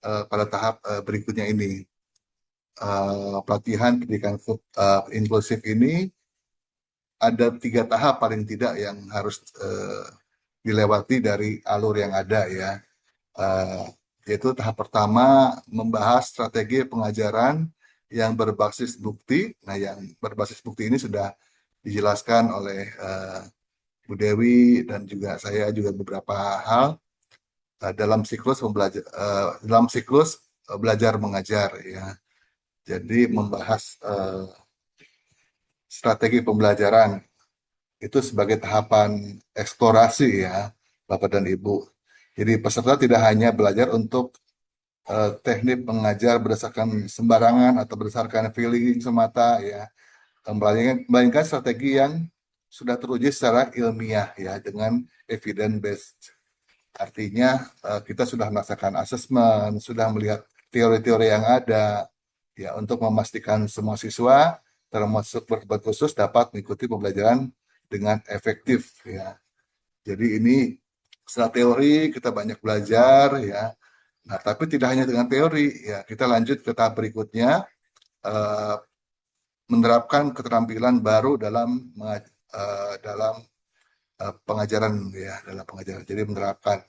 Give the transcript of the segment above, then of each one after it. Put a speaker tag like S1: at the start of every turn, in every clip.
S1: pada tahap berikutnya ini. Pelatihan pendidikan inklusif ini ada 3 tahap paling tidak yang harus dilewati dari alur yang ada ya. Eh, Yaitu tahap pertama membahas strategi pengajaran yang berbasis bukti. Nah, yang berbasis bukti ini sudah dijelaskan oleh Bu Dewi dan juga saya juga beberapa hal dalam siklus belajar mengajar ya. Jadi membahas strategi pembelajaran itu sebagai tahapan eksplorasi ya, Bapak dan Ibu. Jadi peserta tidak hanya belajar untuk teknik mengajar berdasarkan sembarangan atau berdasarkan feeling semata ya, melainkan strategi yang sudah teruji secara ilmiah ya dengan evidence based. Artinya kita sudah melaksanakan asesmen, sudah melihat teori-teori yang ada ya untuk memastikan semua siswa termasuk berkebutuhan khusus dapat mengikuti pembelajaran dengan efektif ya. Jadi ini setelah teori kita banyak belajar ya. Nah, tapi tidak hanya dengan teori ya, kita lanjut ke tahap berikutnya eh, menerapkan keterampilan baru dalam pengajaran ya, dalam pengajaran. Jadi menerapkan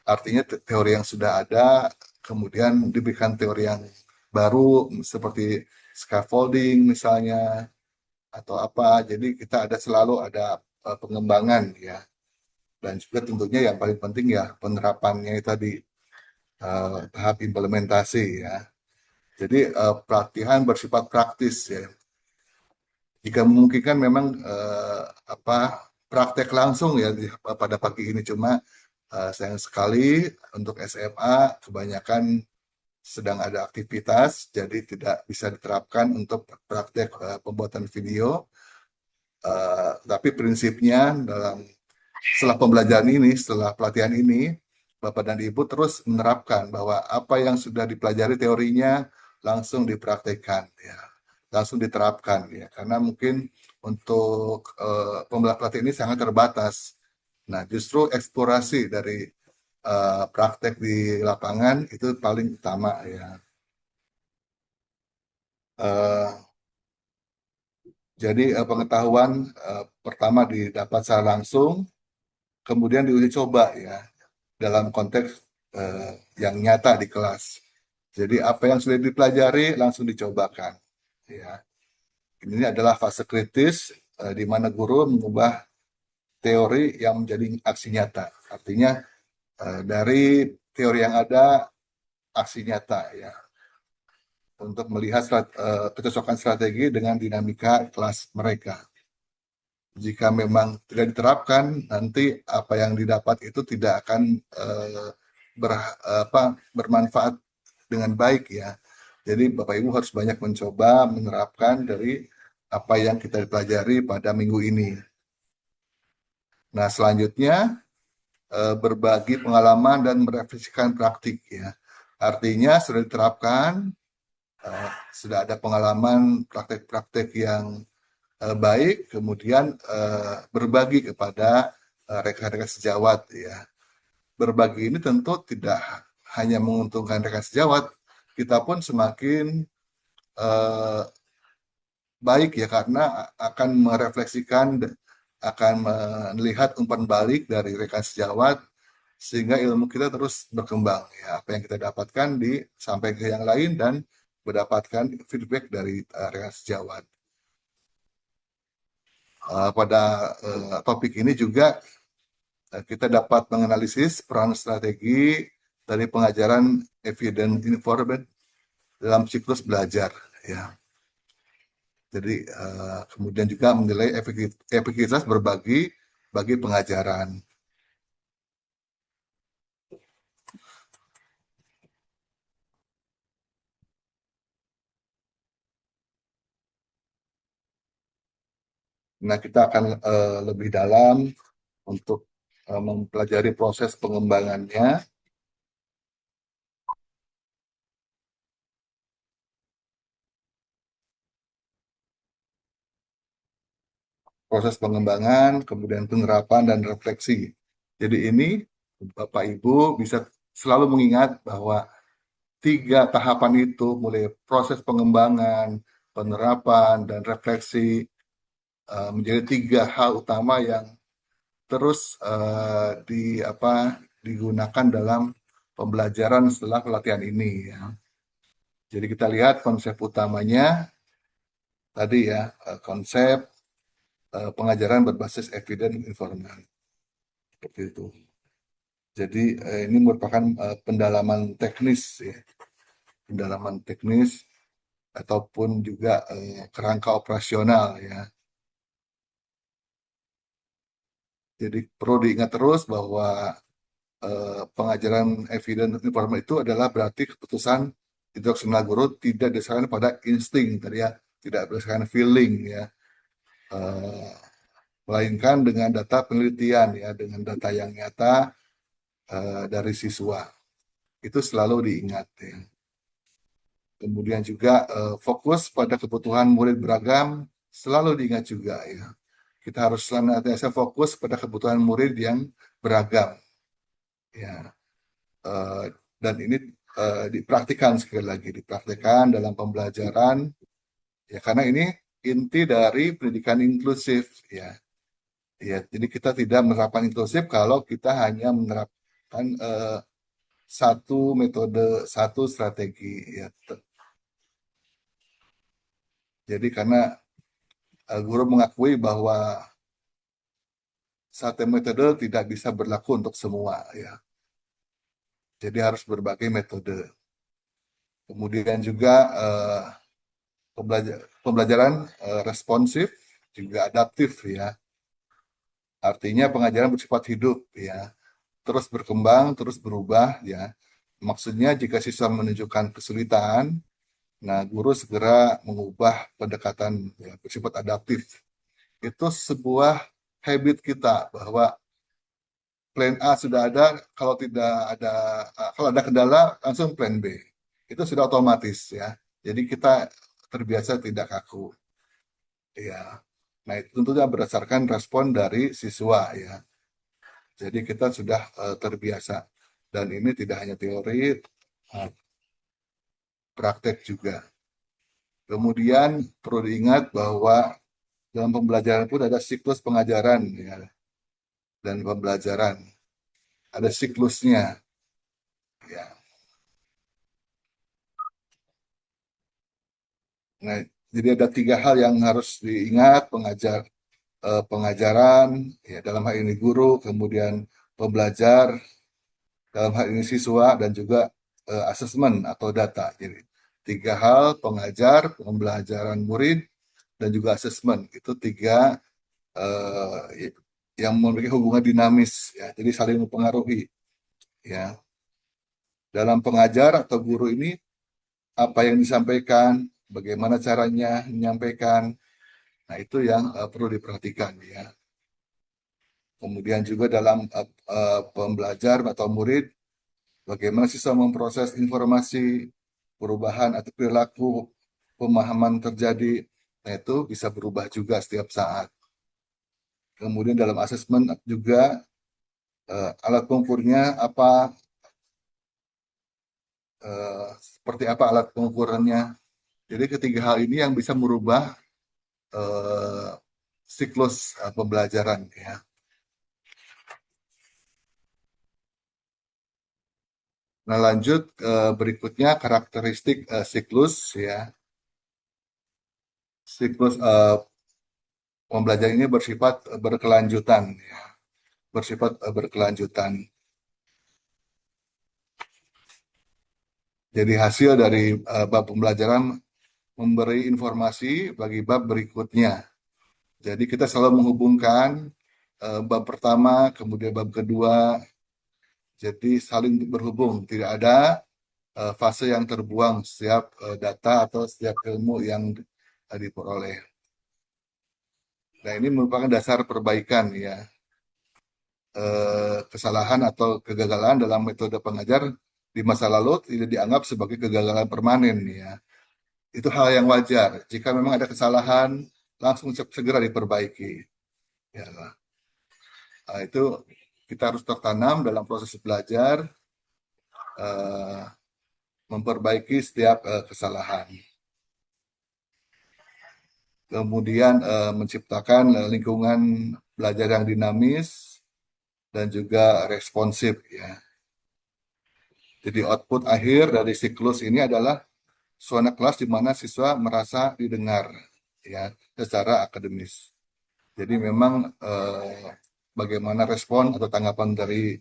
S1: artinya teori yang sudah ada kemudian diberikan teori yang baru seperti scaffolding misalnya atau apa. Jadi kita selalu ada pengembangan ya. Dan juga tentunya yang paling penting ya penerapannya itu tadi tahap implementasi ya. Jadi pelatihan bersifat praktis ya. Jika memungkinkan memang apa praktek langsung ya pada pagi ini cuma sayang sekali untuk SMA kebanyakan sedang ada aktivitas jadi tidak bisa diterapkan untuk praktek pembuatan video. Tapi prinsipnya setelah pembelajaran ini, setelah pelatihan ini, Bapak dan Ibu terus menerapkan bahwa apa yang sudah dipelajari teorinya langsung dipraktekkan, ya, langsung diterapkan, ya, karena mungkin untuk pelatihan ini sangat terbatas. Nah, justru eksplorasi dari praktek di lapangan itu paling utama, ya. Eh, jadi pengetahuan pertama didapat secara langsung, kemudian diuji coba, ya, dalam konteks yang nyata di kelas. Jadi apa yang sudah dipelajari langsung dicobakan. Ya, ini adalah fase kritis di mana guru mengubah teori yang menjadi aksi nyata. Artinya dari teori yang ada aksi nyata ya untuk melihat kecocokan strategi dengan dinamika kelas mereka. Jika memang tidak diterapkan, nanti apa yang didapat itu tidak akan bermanfaat dengan baik ya. Jadi Bapak Ibu harus banyak mencoba menerapkan dari apa yang kita pelajari pada minggu ini. Nah, selanjutnya berbagi pengalaman dan merefleksikan praktik ya. Artinya sudah diterapkan, sudah ada pengalaman praktek-praktek yang baik, kemudian berbagi kepada rekan-rekan sejawat ya. Berbagi ini tentu tidak hanya menguntungkan rekan sejawat, kita pun semakin eh, baik ya karena akan merefleksikan, akan melihat umpan balik dari rekan sejawat sehingga ilmu kita terus berkembang ya. Apa yang kita dapatkan disampaikan ke yang lain dan mendapatkan feedback dari rekan sejawat. Pada topik ini juga kita dapat menganalisis peran strategi dari pengajaran evidence informed dalam siklus belajar ya. Jadi kemudian juga menilai efektivitas berbagi bagi pengajaran. Nah, kita akan lebih dalam untuk mempelajari proses pengembangannya. Proses pengembangan, kemudian penerapan dan refleksi. Jadi ini Bapak Ibu bisa selalu mengingat bahwa tiga tahapan itu, mulai proses pengembangan, penerapan, dan refleksi, menjadi tiga hal utama yang terus digunakan dalam pembelajaran setelah pelatihan ini ya. Jadi kita lihat konsep utamanya tadi ya, konsep pengajaran berbasis evidence informal seperti itu. Jadi ini merupakan pendalaman teknis ya, pendalaman teknis ataupun juga kerangka operasional ya. Jadi perlu diingat terus bahwa pengajaran evidence informal itu adalah berarti keputusan instruksional guru tidak berdasarkan pada insting tadi ya, tidak berdasarkan feeling ya, eh, melainkan dengan data penelitian ya, dengan data yang nyata dari siswa. Itu selalu diingat ya. Kemudian juga fokus pada kebutuhan murid beragam selalu diingat juga ya. Kita harus senantiasa fokus pada kebutuhan murid yang beragam ya. Eh, dan ini dipraktikkan sekali lagi, dipraktikkan dalam pembelajaran ya, karena ini inti dari pendidikan inklusif ya. Ya, jadi kita tidak menerapkan inklusif kalau kita hanya menerapkan satu metode, satu strategi ya. Jadi karena guru mengakui bahwa satu metode tidak bisa berlaku untuk semua ya. Jadi harus berbagai metode. Kemudian juga pembelajaran responsif juga adaptif ya. Artinya pengajaran bersifat hidup ya, terus berkembang, terus berubah ya. Maksudnya jika siswa menunjukkan kesulitan, nah guru segera mengubah pendekatan ya, bersifat adaptif. Itu sebuah habit kita bahwa plan A sudah ada, kalau tidak ada, kalau ada kendala langsung plan B. Itu sudah otomatis ya. Jadi kita terbiasa tidak kaku. Ya. Nah, itu tentunya berdasarkan respon dari siswa ya. Jadi kita sudah terbiasa. Dan ini tidak hanya teori, praktek juga. Kemudian perlu diingat bahwa dalam pembelajaran pun ada siklus pengajaran ya, dan pembelajaran. Ada siklusnya. Ya. Nah, jadi ada tiga hal yang harus diingat pengajaran ya, dalam hal ini guru, kemudian pembelajar dalam hal ini siswa, dan juga asesmen atau data. Jadi tiga hal: pengajar, pembelajaran murid, dan juga asesmen. Itu tiga eh, yang memiliki hubungan dinamis ya, jadi saling mempengaruhi ya. Dalam pengajar atau guru ini, apa yang disampaikan, bagaimana caranya menyampaikan, nah itu yang perlu diperhatikan ya. Kemudian juga dalam pembelajar atau murid, bagaimana siswa memproses informasi, perubahan atau perilaku, pemahaman terjadi, nah itu bisa berubah juga setiap saat. Kemudian dalam asesmen juga alat pengukurnya apa, seperti apa alat pengukurannya. Jadi ketiga hal ini yang bisa merubah eh, siklus pembelajaran ya. Nah, lanjut berikutnya karakteristik siklus ya. Siklus pembelajaran ini bersifat berkelanjutan ya. Bersifat berkelanjutan. Jadi hasil dari bab pembelajaran memberi informasi bagi bab berikutnya. Jadi kita selalu menghubungkan bab pertama, kemudian bab kedua, jadi saling berhubung. Tidak ada fase yang terbuang setiap data atau setiap ilmu yang diperoleh. Nah, ini merupakan dasar perbaikan ya. Kesalahan atau kegagalan dalam metode pengajar di masa lalu tidak dianggap sebagai kegagalan permanen ya. Itu hal yang wajar. Jika memang ada kesalahan, langsung segera diperbaiki. Ya, nah, itu kita harus tertanam dalam proses belajar, eh, memperbaiki setiap kesalahan. Kemudian menciptakan lingkungan belajar yang dinamis dan juga responsif ya. Jadi output akhir dari siklus ini adalah suasana kelas di mana siswa merasa didengar ya secara akademis. Jadi memang bagaimana respon atau tanggapan dari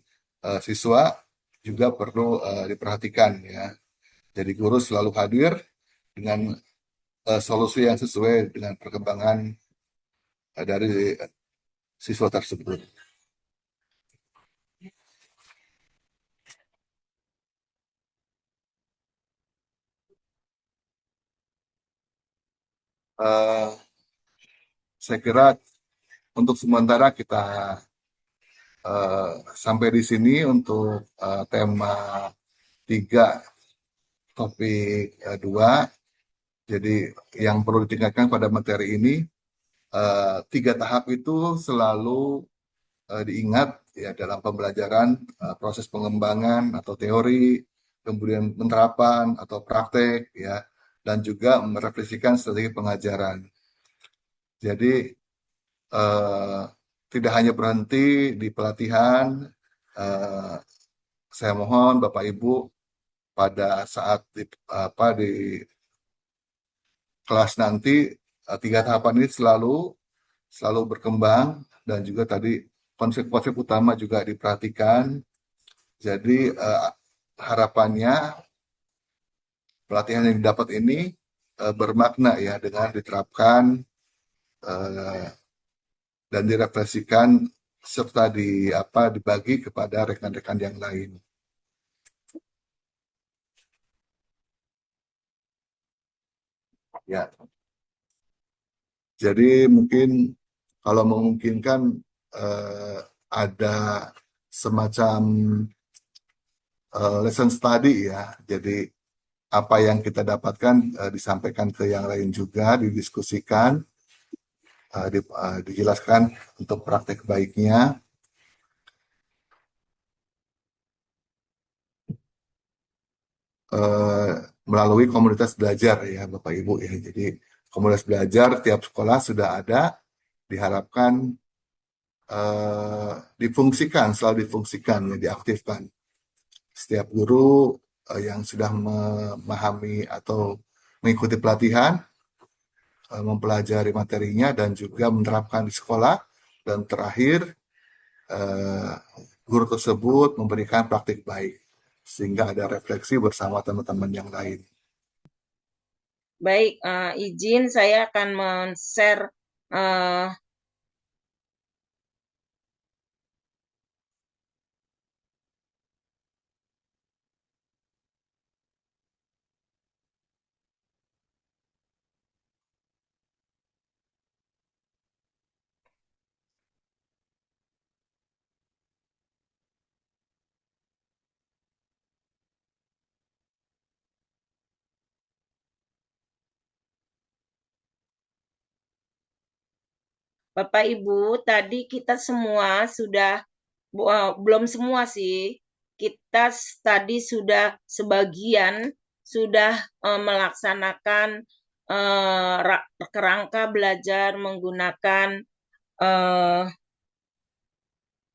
S1: siswa juga perlu diperhatikan ya. Jadi guru selalu hadir dengan solusi yang sesuai dengan perkembangan dari siswa tersebut. Eh, saya kira untuk sementara kita eh, sampai di sini untuk tema 3 topik 2. Jadi yang perlu ditingkatkan pada materi ini 3 tahap itu selalu diingat ya dalam pembelajaran, proses pengembangan atau teori, kemudian penerapan atau praktek ya, dan juga merefleksikan strategi pengajaran. Jadi eh, tidak hanya berhenti di pelatihan. eh, saya mohon Bapak Ibu pada saat di kelas nanti 3 tahapan ini selalu berkembang dan juga tadi konsep-konsep utama juga diperhatikan. Jadi harapannya pelatihan yang didapat ini bermakna ya dengan diterapkan eh, dan direfleksikan serta dibagi kepada rekan-rekan yang lain. Ya, jadi mungkin kalau memungkinkan eh, ada semacam lesson study ya. Jadi apa yang kita dapatkan disampaikan ke yang lain juga, didiskusikan, dijelaskan untuk praktek baiknya eh, melalui komunitas belajar ya Bapak Ibu ya. Jadi komunitas belajar tiap sekolah sudah ada, diharapkan eh, difungsikan, selalu difungsikan ya, diaktifkan. Setiap guru yang sudah memahami atau mengikuti pelatihan, mempelajari materinya dan juga menerapkan di sekolah, dan terakhir eh, guru tersebut memberikan praktik baik sehingga ada refleksi bersama teman-teman yang lain.
S2: Baik, izin saya akan men-share eh, Bapak Ibu, tadi kita semua sudah belum semua sih. Kita tadi sudah sebagian sudah melaksanakan kerangka belajar menggunakan eh,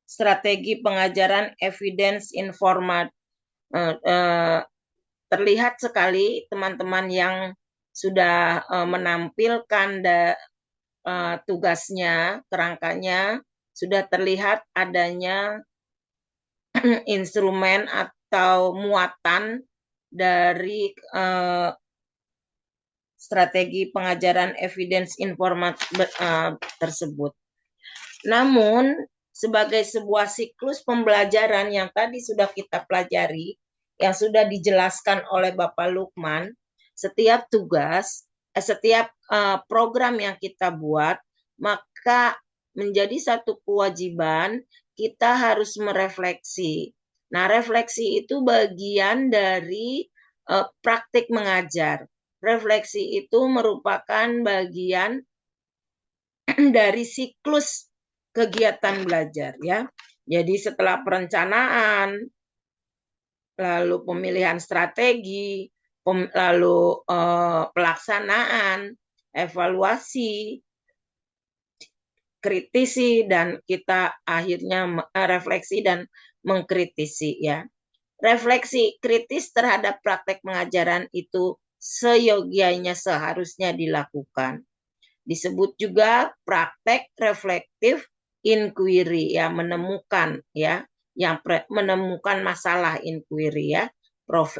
S2: strategi pengajaran evidence informat. Eh, eh, Terlihat sekali teman-teman yang sudah menampilkan tugasnya, kerangkanya, sudah terlihat adanya instrumen atau muatan dari strategi pengajaran evidence informat tersebut. Namun, sebagai sebuah siklus pembelajaran yang tadi sudah kita pelajari, yang sudah dijelaskan oleh Bapak Lukman, setiap tugas, setiap program yang kita buat, maka menjadi satu kewajiban kita harus merefleksi. Nah, refleksi itu bagian dari praktik mengajar. Refleksi itu merupakan bagian dari siklus kegiatan belajar ya. Jadi setelah perencanaan, lalu pemilihan strategi, lalu pelaksanaan, evaluasi, kritisi, dan kita akhirnya refleksi dan mengkritisi ya. Refleksi kritis terhadap praktek pengajaran itu seyogianya seharusnya dilakukan. Disebut juga praktek reflektif inquiry ya, menemukan ya, menemukan masalah inquiry ya,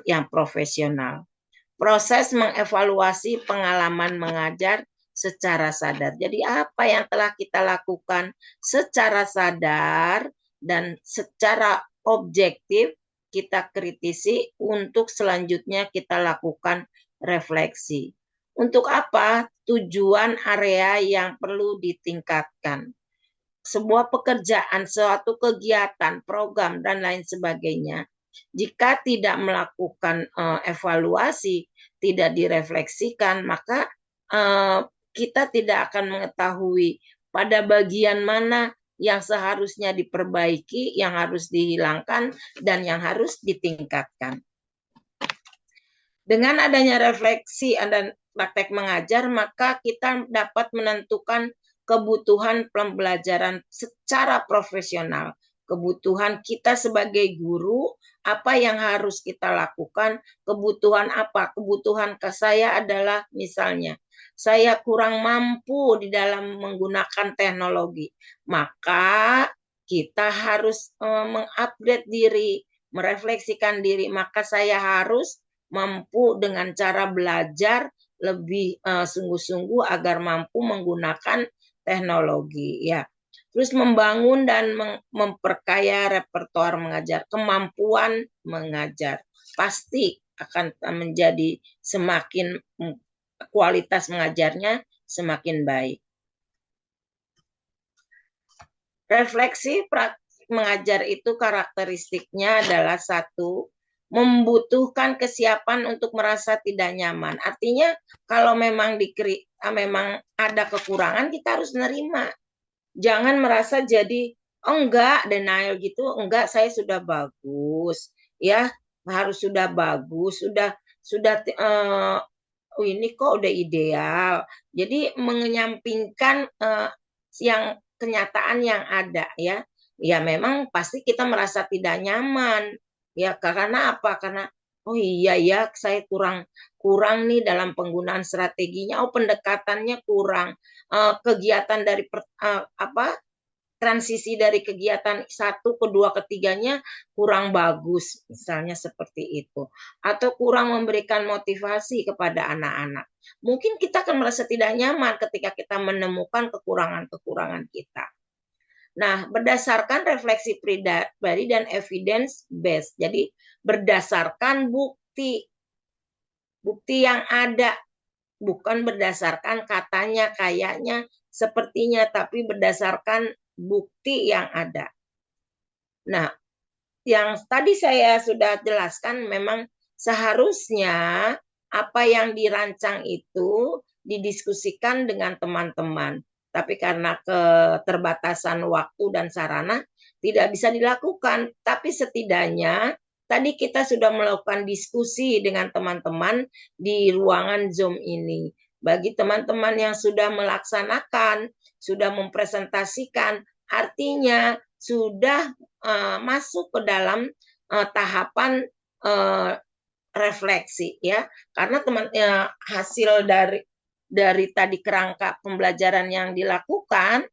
S2: yang profesional. Proses mengevaluasi pengalaman mengajar secara sadar. Jadi apa yang telah kita lakukan secara sadar dan secara objektif kita kritisi untuk selanjutnya kita lakukan refleksi. Untuk apa? Tujuan area yang perlu ditingkatkan. Sebuah pekerjaan, suatu kegiatan, program, dan lain sebagainya. Jika tidak melakukan evaluasi, tidak direfleksikan, maka kita tidak akan mengetahui pada bagian mana yang seharusnya diperbaiki, yang harus dihilangkan, dan yang harus ditingkatkan. Dengan adanya refleksi dan praktek mengajar, maka kita dapat menentukan kebutuhan pembelajaran secara profesional. Kebutuhan kita sebagai guru, apa yang harus kita lakukan, kebutuhan apa? Kebutuhan ke saya adalah misalnya, saya kurang mampu di dalam menggunakan teknologi. Maka kita harus mengupgrade diri, merefleksikan diri. Maka saya harus mampu dengan cara belajar lebih sungguh-sungguh agar mampu menggunakan teknologi ya. Terus membangun dan memperkaya repertoar mengajar, kemampuan mengajar pasti akan menjadi semakin kualitas mengajarnya semakin baik. Refleksi praktik mengajar itu karakteristiknya adalah satu, membutuhkan kesiapan untuk merasa tidak nyaman. Artinya kalau memang memang ada kekurangan, kita harus menerima. Jangan merasa jadi oh enggak, denial gitu, enggak, saya sudah bagus, ya harus sudah bagus, sudah oh ini kok udah ideal. Jadi menyampingkan yang kenyataan yang ada ya. Ya memang pasti kita merasa tidak nyaman. Ya karena apa? Karena oh iya ya saya kurang nih dalam penggunaan strateginya. Oh pendekatannya kurang. Kegiatan dari apa? Transisi dari kegiatan satu, kedua, ketiganya kurang bagus, misalnya seperti itu. Atau kurang memberikan motivasi kepada anak-anak. Mungkin kita akan merasa tidak nyaman ketika kita menemukan kekurangan-kekurangan kita. Nah, berdasarkan refleksi pribadi dan evidence based. Jadi, berdasarkan bukti yang ada, bukan berdasarkan katanya, kayaknya, sepertinya, tapi berdasarkan bukti yang ada. Nah, yang tadi saya sudah jelaskan memang seharusnya apa yang dirancang itu didiskusikan dengan teman-teman. Tapi karena keterbatasan waktu dan sarana tidak bisa dilakukan. Tapi setidaknya tadi kita sudah melakukan diskusi dengan teman-teman di ruangan Zoom ini. Bagi teman-teman yang sudah melaksanakan, sudah mempresentasikan, artinya sudah masuk ke dalam tahapan refleksi ya, karena hasil dari tadi kerangka pembelajaran yang dilakukan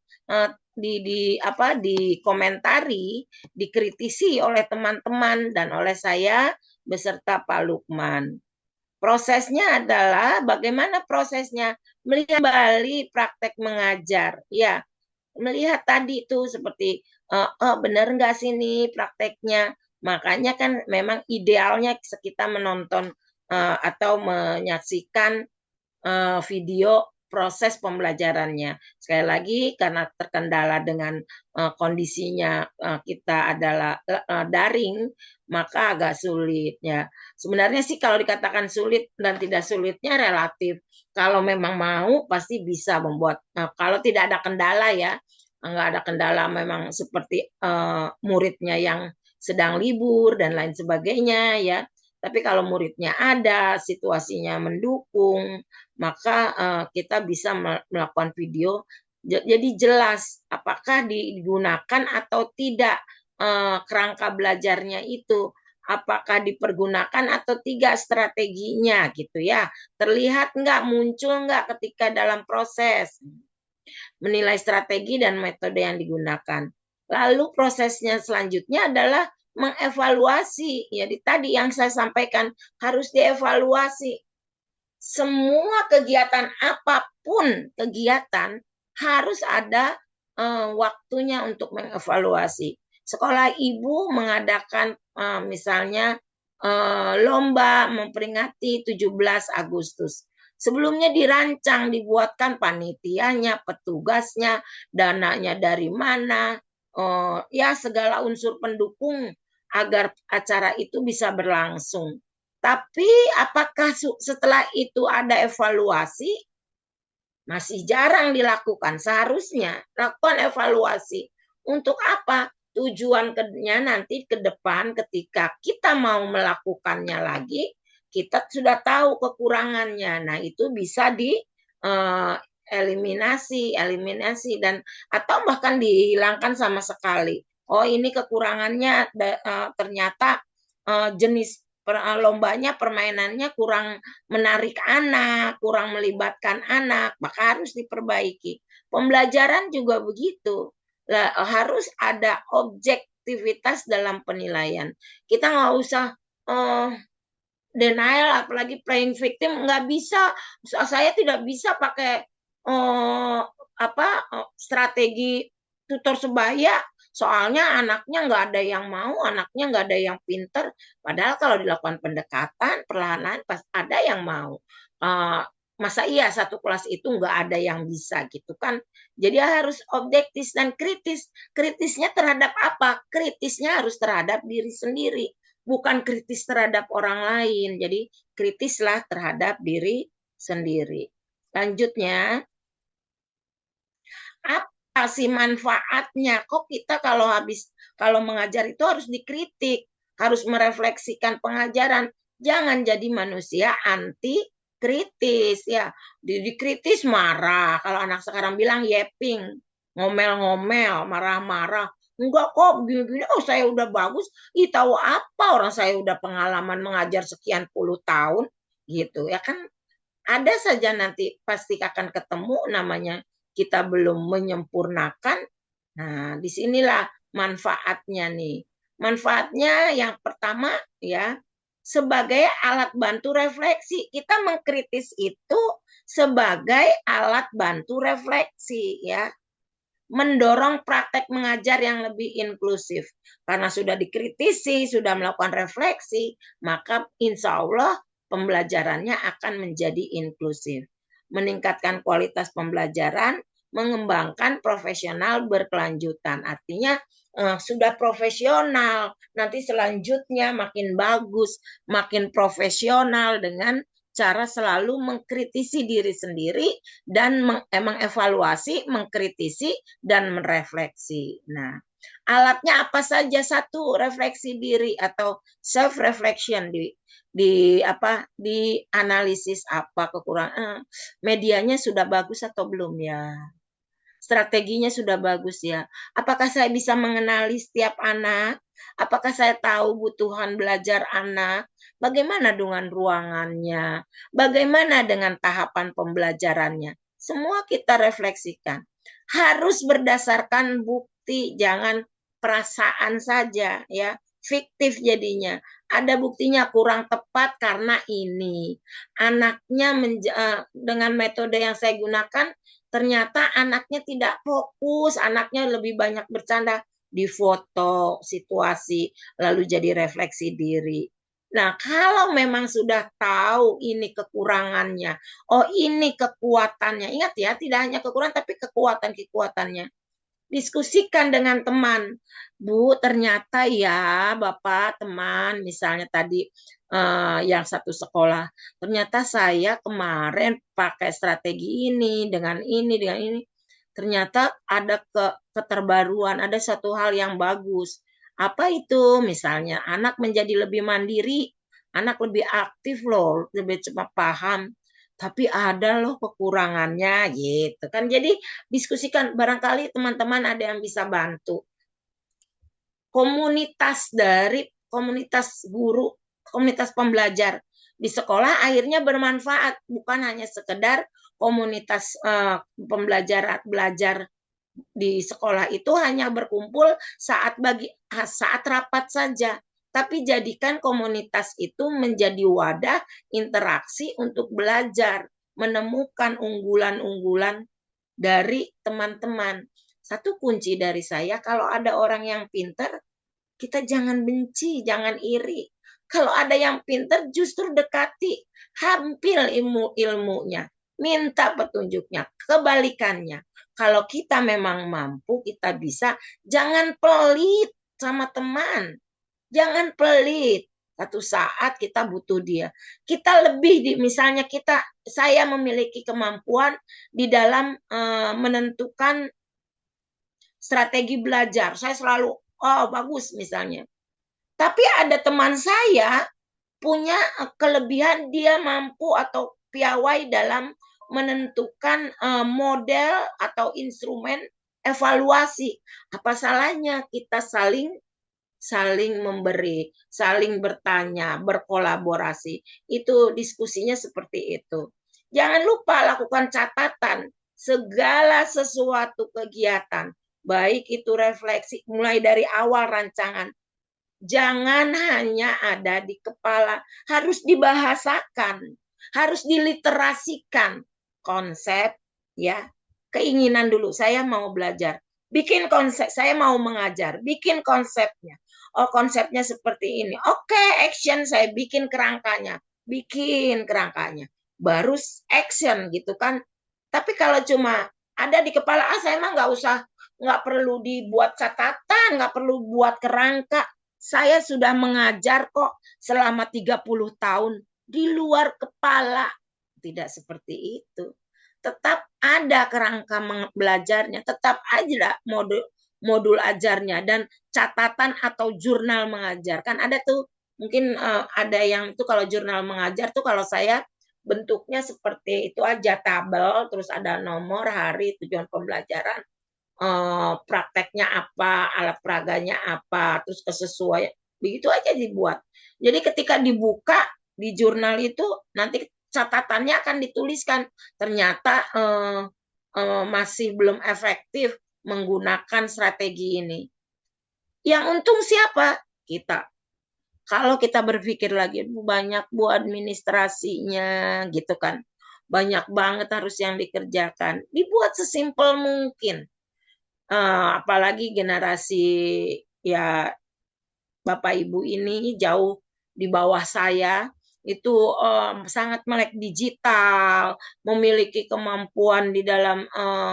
S2: dikomentari, dikritisi oleh teman-teman dan oleh saya beserta Pak Lukman. Prosesnya adalah bagaimana prosesnya? Melihat kembali praktek mengajar ya, melihat tadi itu seperti oh benar nggak sih nih prakteknya. Makanya kan memang idealnya kita menonton atau menyaksikan video proses pembelajarannya. Sekali lagi karena terkendala dengan kondisinya kita adalah daring, maka agak sulit ya. Sebenarnya sih kalau dikatakan sulit dan tidak sulitnya relatif. Kalau memang mau pasti bisa membuat. Kalau tidak ada kendala ya, nggak ada kendala memang seperti muridnya yang sedang libur dan lain sebagainya ya. Tapi kalau muridnya ada, situasinya mendukung, maka kita bisa melakukan video. Jadi jelas apakah digunakan atau tidak kerangka belajarnya itu, apakah dipergunakan atau tidak strateginya gitu ya. Terlihat nggak, muncul nggak ketika dalam proses menilai strategi dan metode yang digunakan. Lalu prosesnya selanjutnya adalah mengevaluasi. Ya, tadi yang saya sampaikan harus dievaluasi. Semua kegiatan apapun kegiatan harus ada waktunya untuk mengevaluasi. Sekolah ibu mengadakan misalnya lomba memperingati 17 Agustus. Sebelumnya dirancang, dibuatkan panitianya, petugasnya, dananya dari mana, ya segala unsur pendukung agar acara itu bisa berlangsung. Tapi apakah setelah itu ada evaluasi? Masih jarang dilakukan. Seharusnya lakukan evaluasi. Untuk apa? Tujuannya nanti ke depan ketika kita mau melakukannya lagi, kita sudah tahu kekurangannya. Nah, itu bisa di eliminasi dan atau bahkan dihilangkan sama sekali. Oh, ini kekurangannya ternyata jenis lombanya, permainannya kurang menarik anak, kurang melibatkan anak, maka harus diperbaiki. Pembelajaran juga begitu. Harus ada objektivitas dalam penilaian. Kita nggak usah denial, apalagi playing victim, nggak bisa. Saya tidak bisa pakai strategi tutor sebaya. Soalnya anaknya nggak ada yang mau, anaknya nggak ada yang pinter. Padahal kalau dilakukan pendekatan, perlahan-lahan pas ada yang mau. Masa iya satu kelas itu nggak ada yang bisa gitu kan? Jadi harus objektif dan kritis. Kritisnya terhadap apa? Kritisnya harus terhadap diri sendiri, bukan kritis terhadap orang lain. Jadi kritislah terhadap diri sendiri. Lanjutnya, apa sih manfaatnya? Kok kita kalau mengajar itu harus dikritik, harus merefleksikan pengajaran. Jangan jadi manusia anti kritis ya. Dikritis marah. Kalau anak sekarang bilang yeping, ngomel-ngomel, marah-marah. Enggak kok, gini-gini, oh saya udah bagus. Ih, tahu apa orang saya udah pengalaman mengajar sekian puluh tahun gitu ya kan. Ada saja nanti pasti akan ketemu namanya kita belum menyempurnakan. Nah, disinilah manfaatnya nih. Manfaatnya yang pertama ya, sebagai alat bantu refleksi. Kita mengkritis itu sebagai alat bantu refleksi ya. Mendorong praktek mengajar yang lebih inklusif. Karena sudah dikritisi, sudah melakukan refleksi, maka insya Allah pembelajarannya akan menjadi inklusif. Meningkatkan kualitas pembelajaran, mengembangkan profesional berkelanjutan. Artinya sudah profesional, nanti selanjutnya makin bagus, makin profesional dengan cara selalu mengkritisi diri sendiri dan mengevaluasi, mengkritisi dan merefleksi. Nah, alatnya apa saja? Satu, refleksi diri atau self reflection di analisis apa kekurangan medianya sudah bagus atau belum ya, strateginya sudah bagus ya, apakah saya bisa mengenali setiap anak, apakah saya tahu kebutuhan belajar anak, bagaimana dengan ruangannya, bagaimana dengan tahapan pembelajarannya, semua kita refleksikan. Harus berdasarkan bukti, jangan perasaan saja ya, fiktif jadinya. Ada buktinya kurang tepat karena ini. Anaknya dengan metode yang saya gunakan, ternyata anaknya tidak fokus, anaknya lebih banyak bercanda, di foto situasi, lalu jadi refleksi diri. Nah, kalau memang sudah tahu ini kekurangannya, oh ini kekuatannya, ingat ya, tidak hanya kekurangan, tapi kekuatan-kekuatannya. Diskusikan dengan teman. Bu, ternyata ya Bapak, teman, misalnya tadi yang satu sekolah, ternyata saya kemarin pakai strategi ini, dengan ini, dengan ini. Ternyata ada keterbaruan, ada satu hal yang bagus. Apa itu? Misalnya anak menjadi lebih mandiri, anak lebih aktif loh, lebih cepat paham. Tapi ada loh kekurangannya gitu kan. Jadi diskusikan, barangkali teman-teman ada yang bisa bantu. Komunitas guru, komunitas pembelajar di sekolah akhirnya bermanfaat, bukan hanya sekedar komunitas pembelajar belajar di sekolah itu hanya berkumpul saat rapat saja, tapi jadikan komunitas itu menjadi wadah interaksi untuk belajar, menemukan unggulan-unggulan dari teman-teman. Satu kunci dari saya, kalau ada orang yang pinter, kita jangan benci, jangan iri. Kalau ada yang pinter, justru dekati, hampir ilmunya, minta petunjuknya. Kebalikannya, kalau kita memang mampu, kita bisa, jangan pelit sama teman. Jangan pelit. Satu saat kita butuh dia. Kita lebih misalnya saya memiliki kemampuan di dalam menentukan strategi belajar. Saya selalu, oh bagus misalnya. Tapi ada teman saya punya kelebihan, dia mampu atau piawai dalam menentukan model atau instrumen evaluasi. Apa salahnya kita saling memberi, saling bertanya, berkolaborasi. Itu diskusinya seperti itu. Jangan lupa lakukan catatan segala sesuatu kegiatan, baik itu refleksi mulai dari awal rancangan. Jangan hanya ada di kepala, harus dibahasakan, harus diliterasikan konsep ya. Keinginan dulu, saya mau belajar. Bikin konsep, saya mau mengajar, bikin konsepnya. Oh, konsepnya seperti ini. Oke, action, saya bikin kerangkanya. Bikin kerangkanya. Baru action gitu kan. Tapi kalau cuma ada di kepala, saya mah nggak perlu dibuat catatan, nggak perlu buat kerangka. Saya sudah mengajar kok selama 30 tahun di luar kepala. Tidak seperti itu. Tetap ada kerangka belajarnya, tetap ada modul ajarnya dan catatan atau jurnal mengajar. Kan ada tuh mungkin ada yang itu kalau jurnal mengajar tuh kalau saya bentuknya seperti itu aja, tabel, terus ada nomor, hari, tujuan pembelajaran, prakteknya apa, alat peraganya apa, terus kesesuaian, begitu aja dibuat. Jadi ketika dibuka di jurnal itu nanti catatannya akan dituliskan, ternyata masih belum efektif menggunakan strategi ini. Yang untung siapa? Kita. Kalau kita berpikir lagi, banyak bu administrasinya gitu kan. Banyak banget harus yang dikerjakan. Dibuat sesimpel mungkin. Apalagi generasi ya Bapak Ibu ini jauh di bawah saya, itu sangat melek digital, memiliki kemampuan di dalam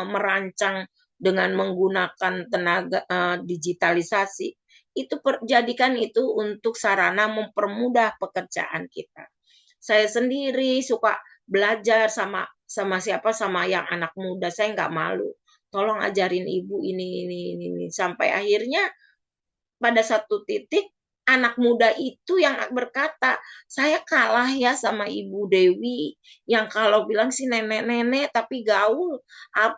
S2: merancang dengan menggunakan tenaga digitalisasi. Itu jadikan itu untuk sarana mempermudah pekerjaan kita. Saya sendiri suka belajar sama siapa, sama yang anak muda, saya nggak malu. Tolong ajarin ibu ini sampai akhirnya pada satu titik anak muda itu yang berkata, saya kalah ya sama Ibu Dewi yang kalau bilang sih nenek-nenek tapi gaul,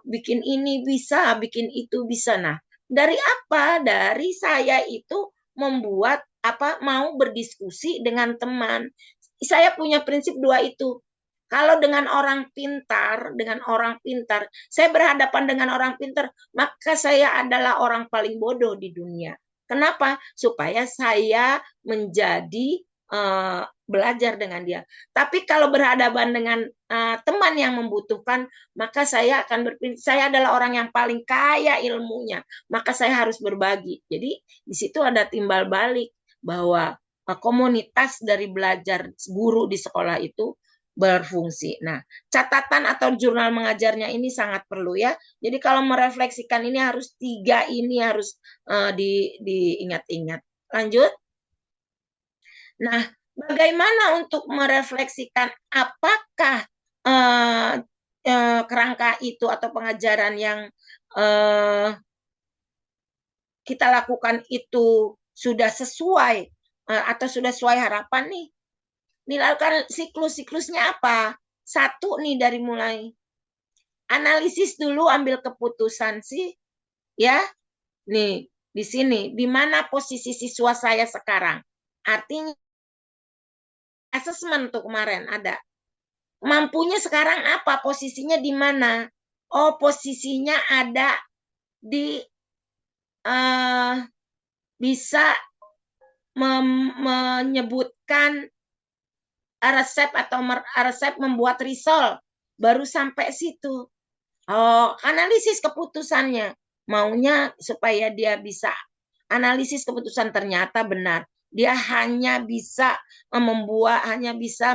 S2: bikin ini bisa, bikin itu bisa. Nah, dari apa? Dari saya itu membuat mau berdiskusi dengan teman. Saya punya prinsip dua itu. Kalau dengan orang pintar, saya berhadapan dengan orang pintar, maka saya adalah orang paling bodoh di dunia. Kenapa? Supaya saya menjadi belajar dengan dia. Tapi kalau berhadapan dengan teman yang membutuhkan, maka saya akan berpikir, saya adalah orang yang paling kaya ilmunya, maka saya harus berbagi. Jadi di situ ada timbal balik bahwa komunitas dari belajar guru di sekolah itu berfungsi. Nah, catatan atau jurnal mengajarnya ini sangat perlu ya. Jadi kalau merefleksikan ini harus tiga, ini harus diingat-ingat. Lanjut. Nah, bagaimana untuk merefleksikan apakah kerangka itu atau pengajaran yang kita lakukan itu sudah sesuai atau sudah sesuai harapan nih, dilakukan siklus-siklusnya apa? Satu nih dari mulai analisis dulu, ambil keputusan sih, ya. Nih, di sini, di mana posisi siswa saya sekarang? Artinya, asesmen tuh kemarin ada. Mampunya sekarang apa? Posisinya di mana? Oh, posisinya ada di bisa menyebutkan resep atau resep membuat risol. Baru sampai situ. Oh, analisis keputusannya. Maunya supaya dia bisa analisis keputusan, ternyata benar. Dia hanya bisa hanya bisa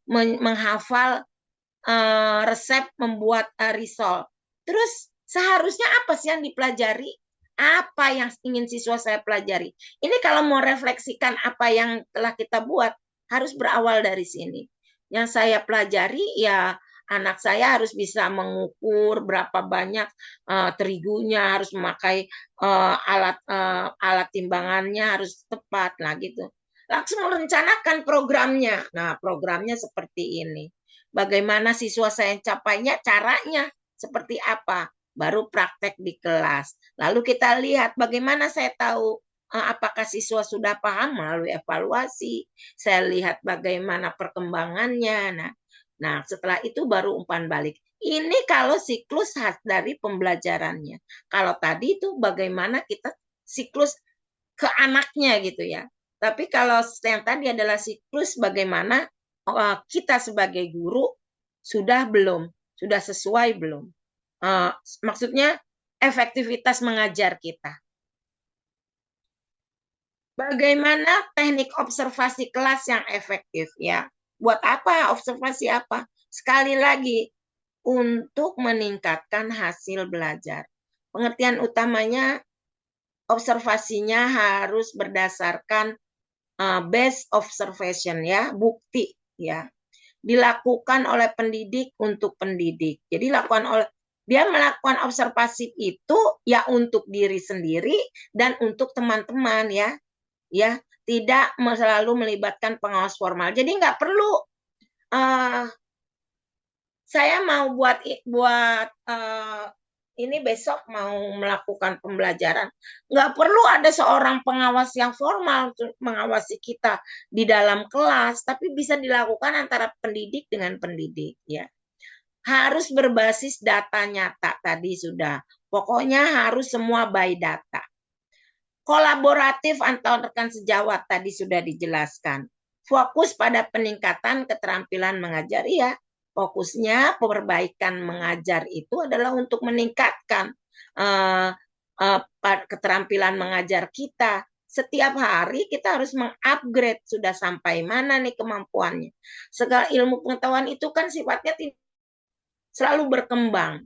S2: menghafal resep membuat risol. Terus seharusnya apa sih yang dipelajari? Apa yang ingin siswa saya pelajari? Ini kalau mau refleksikan apa yang telah kita buat, harus berawal dari sini. Yang saya pelajari ya, anak saya harus bisa mengukur berapa banyak terigunya, harus memakai alat timbangannya harus tepat lah gitu. Langsung merencanakan programnya. Nah, programnya seperti ini. Bagaimana siswa saya capainya, caranya seperti apa. Baru praktek di kelas. Lalu kita lihat bagaimana saya tahu apakah siswa sudah paham melalui evaluasi. Saya lihat bagaimana perkembangannya. Nah, setelah itu baru umpan balik. Ini kalau siklus dari pembelajarannya. Kalau tadi itu bagaimana kita siklus ke anaknya gitu ya. Tapi kalau yang tadi adalah siklus bagaimana kita sebagai guru sudah belum, sudah sesuai belum? Maksudnya efektivitas mengajar kita. Bagaimana teknik observasi kelas yang efektif ya? Buat apa observasi apa? Sekali lagi, untuk meningkatkan hasil belajar. Pengertian utamanya, observasinya harus berdasarkan base observation ya, bukti ya. Dilakukan oleh pendidik untuk pendidik. Jadi dia melakukan observasi itu ya untuk diri sendiri dan untuk teman-teman ya. Ya, tidak selalu melibatkan pengawas formal. Jadi nggak perlu saya mau buat ini besok mau melakukan pembelajaran. Nggak perlu ada seorang pengawas yang formal untuk mengawasi kita di dalam kelas, tapi bisa dilakukan antara pendidik dengan pendidik ya. Harus berbasis data nyata tadi sudah. Pokoknya harus semua by data. Kolaboratif antar rekan sejawat tadi sudah dijelaskan. Fokus pada peningkatan keterampilan mengajar ya. Fokusnya perbaikan mengajar itu adalah untuk meningkatkan keterampilan mengajar kita. Setiap hari kita harus mengupgrade sudah sampai mana nih kemampuannya. Segala ilmu pengetahuan itu kan sifatnya selalu berkembang.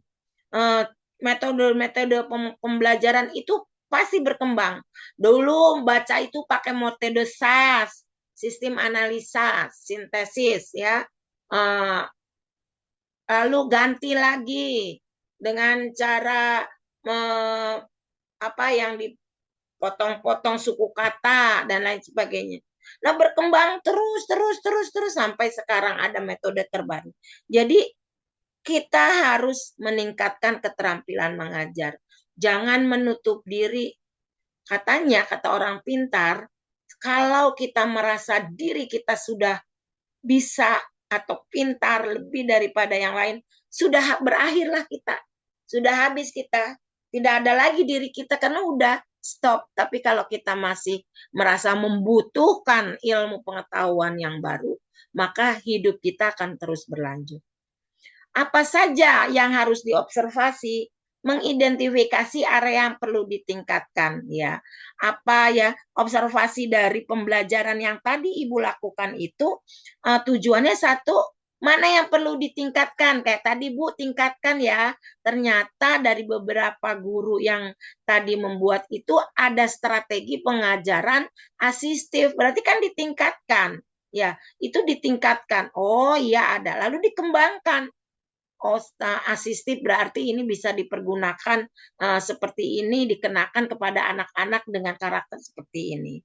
S2: Metode-metode pembelajaran itu pasti berkembang. Dulu baca itu pakai metode SAS, sistem analisa, sintesis ya. Lalu ganti lagi dengan cara apa yang dipotong-potong suku kata dan lain sebagainya. Nah, berkembang terus sampai sekarang ada metode terbaru. Jadi kita harus meningkatkan keterampilan mengajar. Jangan menutup diri. Katanya, kata orang pintar, kalau kita merasa diri kita sudah bisa atau pintar lebih daripada yang lain, sudah berakhirlah kita. Sudah habis kita. Tidak ada lagi diri kita karena udah stop. Tapi kalau kita masih merasa membutuhkan ilmu pengetahuan yang baru, maka hidup kita akan terus berlanjut. Apa saja yang harus diobservasi, mengidentifikasi area yang perlu ditingkatkan ya. Apa ya observasi dari pembelajaran yang tadi Ibu lakukan itu tujuannya satu, mana yang perlu ditingkatkan, kayak tadi Bu tingkatkan ya. Ternyata dari beberapa guru yang tadi membuat itu ada strategi pengajaran asistif, berarti kan ditingkatkan ya. Itu ditingkatkan. Oh iya ada, lalu dikembangkan. asistif berarti ini bisa dipergunakan seperti ini, dikenakan kepada anak-anak dengan karakter seperti ini.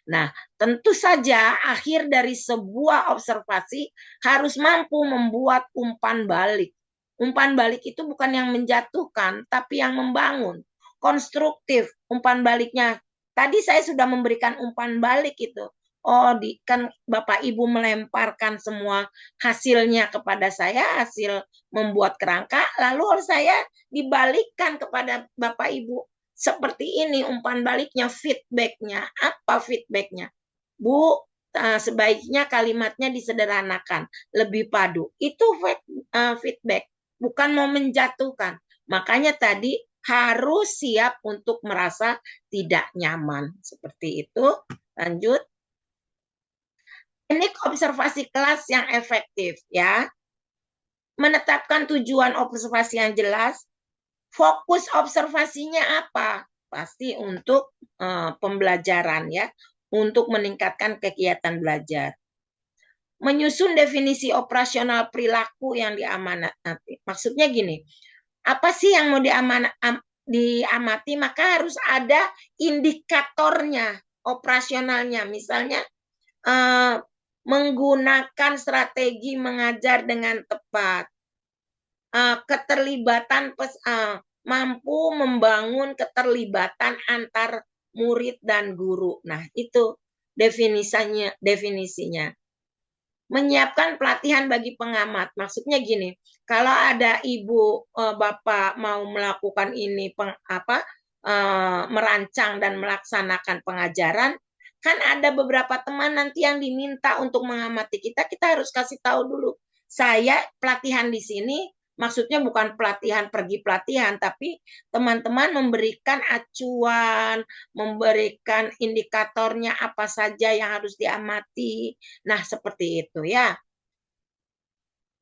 S2: Nah, tentu saja akhir dari sebuah observasi harus mampu membuat umpan balik. Umpan balik itu bukan yang menjatuhkan, tapi yang membangun. Konstruktif umpan baliknya. Tadi saya sudah memberikan umpan balik itu. Oh, kan Bapak Ibu melemparkan semua hasilnya kepada saya, hasil membuat kerangka, lalu saya dibalikkan kepada Bapak Ibu seperti ini umpan baliknya, feedbacknya. Apa feedbacknya? Bu, sebaiknya kalimatnya disederhanakan, lebih padu. Itu feedback, bukan mau menjatuhkan. Makanya tadi harus siap untuk merasa tidak nyaman. Seperti itu. Lanjut. Teknik observasi kelas yang efektif ya. Menetapkan tujuan observasi yang jelas. Fokus observasinya apa? Pasti untuk pembelajaran ya, untuk meningkatkan kegiatan belajar. Menyusun definisi operasional perilaku yang diamati. Maksudnya gini, apa sih yang mau diamati? Maka harus ada indikatornya, operasionalnya. Misalnya menggunakan strategi mengajar dengan tepat, keterlibatan mampu membangun keterlibatan antar murid dan guru. Nah, itu definisinya. Menyiapkan pelatihan bagi pengamat. Maksudnya gini, kalau ada ibu bapak mau melakukan ini merancang dan melaksanakan pengajaran, kan ada beberapa teman nanti yang diminta untuk mengamati kita harus kasih tahu dulu. Saya pelatihan di sini maksudnya bukan pelatihan pergi pelatihan, tapi teman-teman memberikan acuan, memberikan indikatornya apa saja yang harus diamati. Nah, seperti itu ya.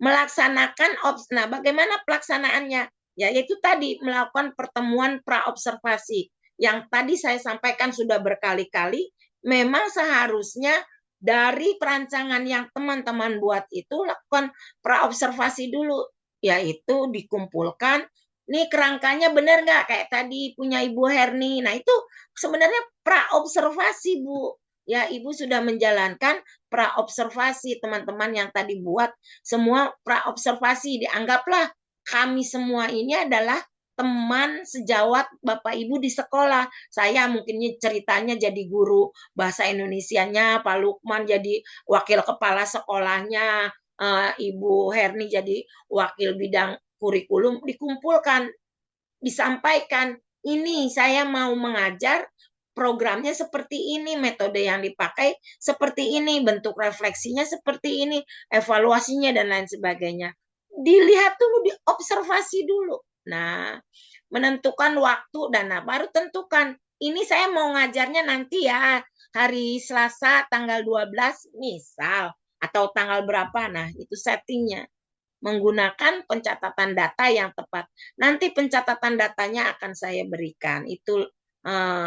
S2: Melaksanakan nah bagaimana pelaksanaannya? Yaitu tadi melakukan pertemuan praobservasi. Yang tadi saya sampaikan sudah berkali-kali, memang seharusnya dari perancangan yang teman-teman buat itu lakukan praobservasi dulu, yaitu dikumpulkan, nih kerangkanya benar nggak kayak tadi punya Ibu Herni. Nah itu sebenarnya praobservasi Bu. Ya Ibu sudah menjalankan praobservasi, teman-teman yang tadi buat semua praobservasi. Dianggaplah kami semua ini adalah teman sejawat Bapak Ibu di sekolah. Saya mungkin ceritanya jadi guru bahasa Indonesianya, Pak Lukman jadi wakil kepala sekolahnya, Ibu Herni jadi wakil bidang kurikulum. Dikumpulkan, disampaikan, ini saya mau mengajar, programnya seperti ini, metode yang dipakai seperti ini, bentuk refleksinya seperti ini, evaluasinya dan lain sebagainya. Dilihat dulu, diobservasi dulu. Nah, menentukan waktu dan baru tentukan, ini saya mau ngajarnya nanti ya, hari Selasa tanggal 12 misal, atau tanggal berapa, nah itu settingnya. Menggunakan pencatatan data yang tepat. Nanti pencatatan datanya akan saya berikan. Itu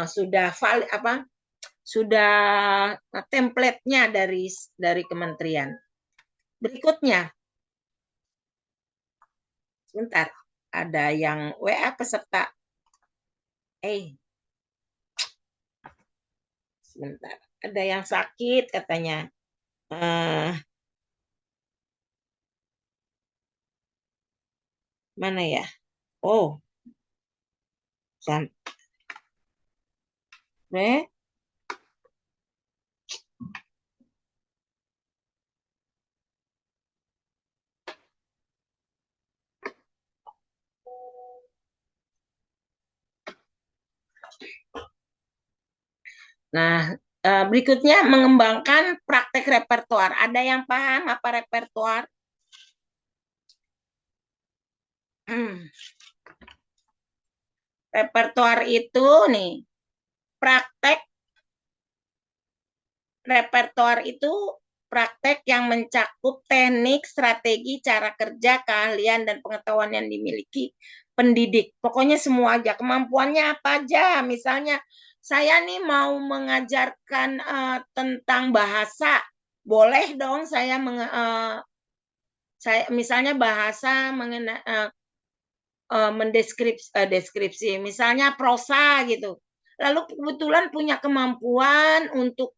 S2: sudah sudah template-nya dari kementerian. Berikutnya, sebentar, ada yang WA peserta. Sebentar, ada yang sakit katanya. Mana ya? Oh, sampai. Nah, berikutnya mengembangkan praktek repertoar. Ada yang paham apa repertoar? Repertoar itu nih, praktek repertoar itu praktek yang mencakup teknik, strategi, cara kerja, keahlian, dan pengetahuan yang dimiliki pendidik. Pokoknya semua aja, kemampuannya apa aja. Misalnya, saya nih mau mengajarkan tentang bahasa, boleh dong Saya misalnya bahasa mengenai deskripsi, misalnya prosa gitu. Lalu kebetulan punya kemampuan untuk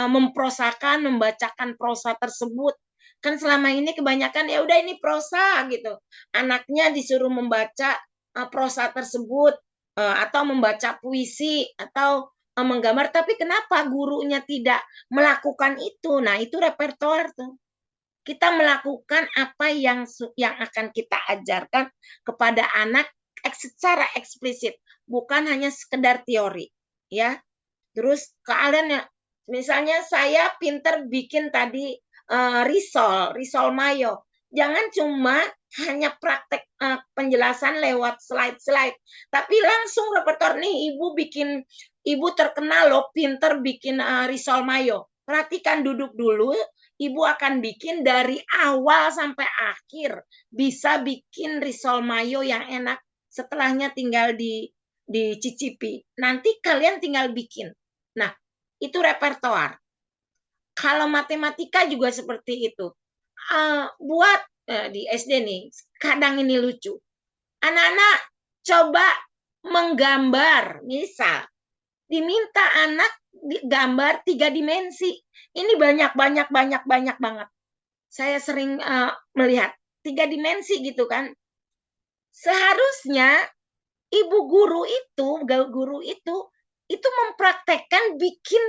S2: memprosakan, membacakan prosa tersebut. Kan selama ini kebanyakan ya udah ini prosa gitu. Anaknya disuruh membaca prosa tersebut atau membaca puisi atau menggambar, tapi kenapa gurunya tidak melakukan itu? Nah, itu repertoar tuh. Kita melakukan apa yang akan kita ajarkan kepada anak secara eksplisit, bukan hanya sekedar teori, ya. Terus kalian ya, misalnya saya pinter bikin tadi risol mayo. Jangan cuma hanya praktek penjelasan lewat slide-slide, tapi langsung repertoire nih ibu terkenal loh pinter bikin risol mayo. Perhatikan duduk dulu, ibu akan bikin dari awal sampai akhir, bisa bikin risol mayo yang enak. Setelahnya tinggal dicicipi. Nanti kalian tinggal bikin. Nah, itu repertoar. Kalau matematika juga seperti itu. Buat di SD nih, kadang ini lucu. Anak-anak coba menggambar, misal diminta anak gambar 3 dimensi. Ini banyak banget. Saya sering melihat 3 dimensi gitu kan. Seharusnya guru itu mempraktekkan bikin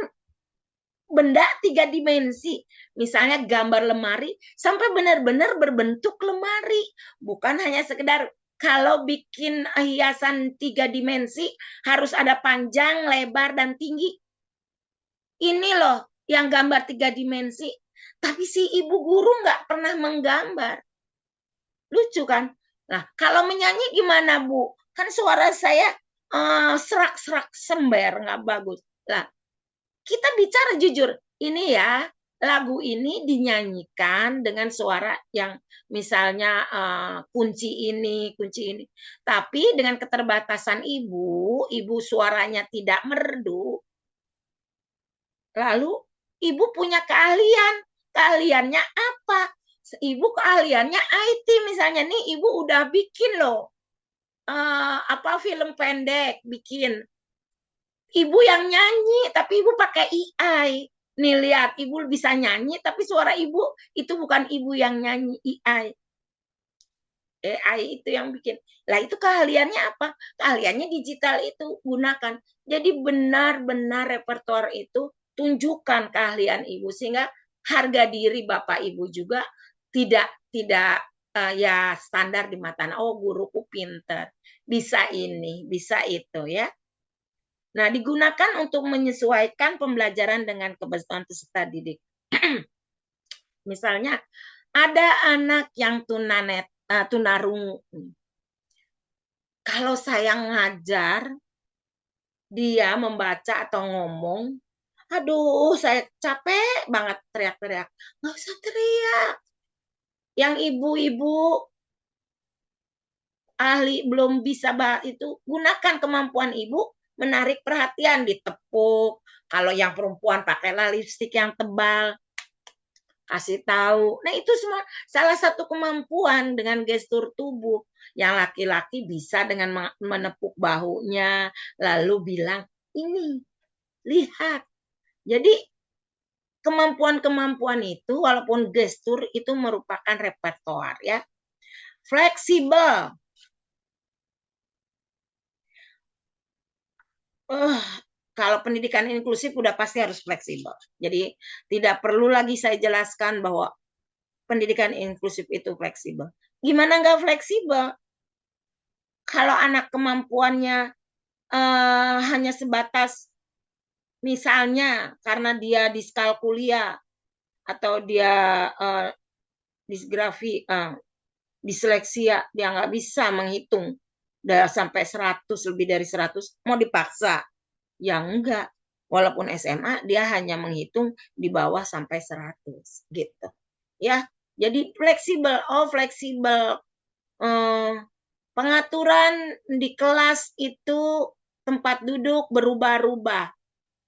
S2: benda 3 dimensi. Misalnya gambar lemari sampai benar-benar berbentuk lemari. Bukan hanya sekedar kalau bikin hiasan 3 dimensi harus ada panjang, lebar, dan tinggi. Ini loh yang gambar 3 dimensi. Tapi si ibu guru nggak pernah menggambar. Lucu kan? Nah, kalau menyanyi gimana, Bu? Kan suara saya serak-serak sember, nggak bagus. Lah, kita bicara jujur. Ini ya, lagu ini dinyanyikan dengan suara yang misalnya kunci ini, kunci ini. Tapi dengan keterbatasan ibu suaranya tidak merdu. Lalu ibu punya keahlian. Keahliannya apa? Ibu keahliannya IT misalnya nih, ibu udah bikin loh film pendek, bikin. Ibu yang nyanyi, tapi ibu pakai AI. Nih lihat, ibu bisa nyanyi, tapi suara ibu itu bukan ibu yang nyanyi, AI. AI itu yang bikin. Lah itu keahliannya apa? Keahliannya digital itu gunakan. Jadi benar-benar repertoar itu tunjukkan keahlian ibu sehingga harga diri Bapak Ibu juga tidak ya standar di mata. Oh, guruku pinter, bisa ini, bisa itu ya. Nah, digunakan untuk menyesuaikan pembelajaran dengan kebutuhan peserta didik. Misalnya, ada anak yang tunarungu. Kalau saya ngajar, dia membaca atau ngomong, aduh, saya capek banget teriak-teriak. Nggak usah teriak. Yang ibu-ibu ahli belum bisa itu, gunakan kemampuan ibu menarik perhatian, ditepuk. Kalau yang perempuan pakailah lipstik yang tebal, kasih tahu. Nah, itu semua salah satu kemampuan dengan gestur tubuh. Yang laki-laki bisa dengan menepuk bahunya, lalu bilang, ini, lihat. Jadi, kemampuan-kemampuan itu, walaupun gestur, itu merupakan repertoar. Ya. Fleksibel. Kalau pendidikan inklusif udah pasti harus fleksibel. Jadi tidak perlu lagi saya jelaskan bahwa pendidikan inklusif itu fleksibel. Gimana nggak fleksibel? Kalau anak kemampuannya hanya sebatas misalnya karena dia diskalkulia atau dia disleksia, dia nggak bisa menghitung sampai 100, lebih dari 100, mau dipaksa. Ya enggak. Walaupun SMA, dia hanya menghitung di bawah sampai 100. Gitu. Ya, jadi fleksibel. Oh, fleksibel. Pengaturan di kelas itu tempat duduk berubah-ubah.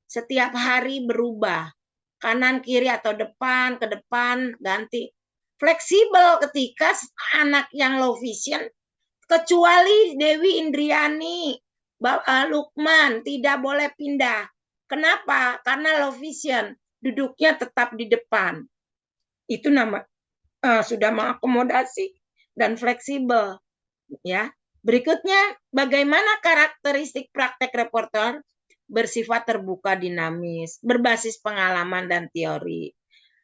S2: Setiap hari berubah. Kanan, kiri, atau depan, ke depan, ganti. fleksibel ketika anak yang low vision, kecuali Dewi Indriani, Lukman tidak boleh pindah. Kenapa? Karena low vision, duduknya tetap di depan. Itu sudah mengakomodasi dan fleksibel, ya. Berikutnya, bagaimana karakteristik praktek repertoire? Bersifat terbuka, dinamis, berbasis pengalaman dan teori.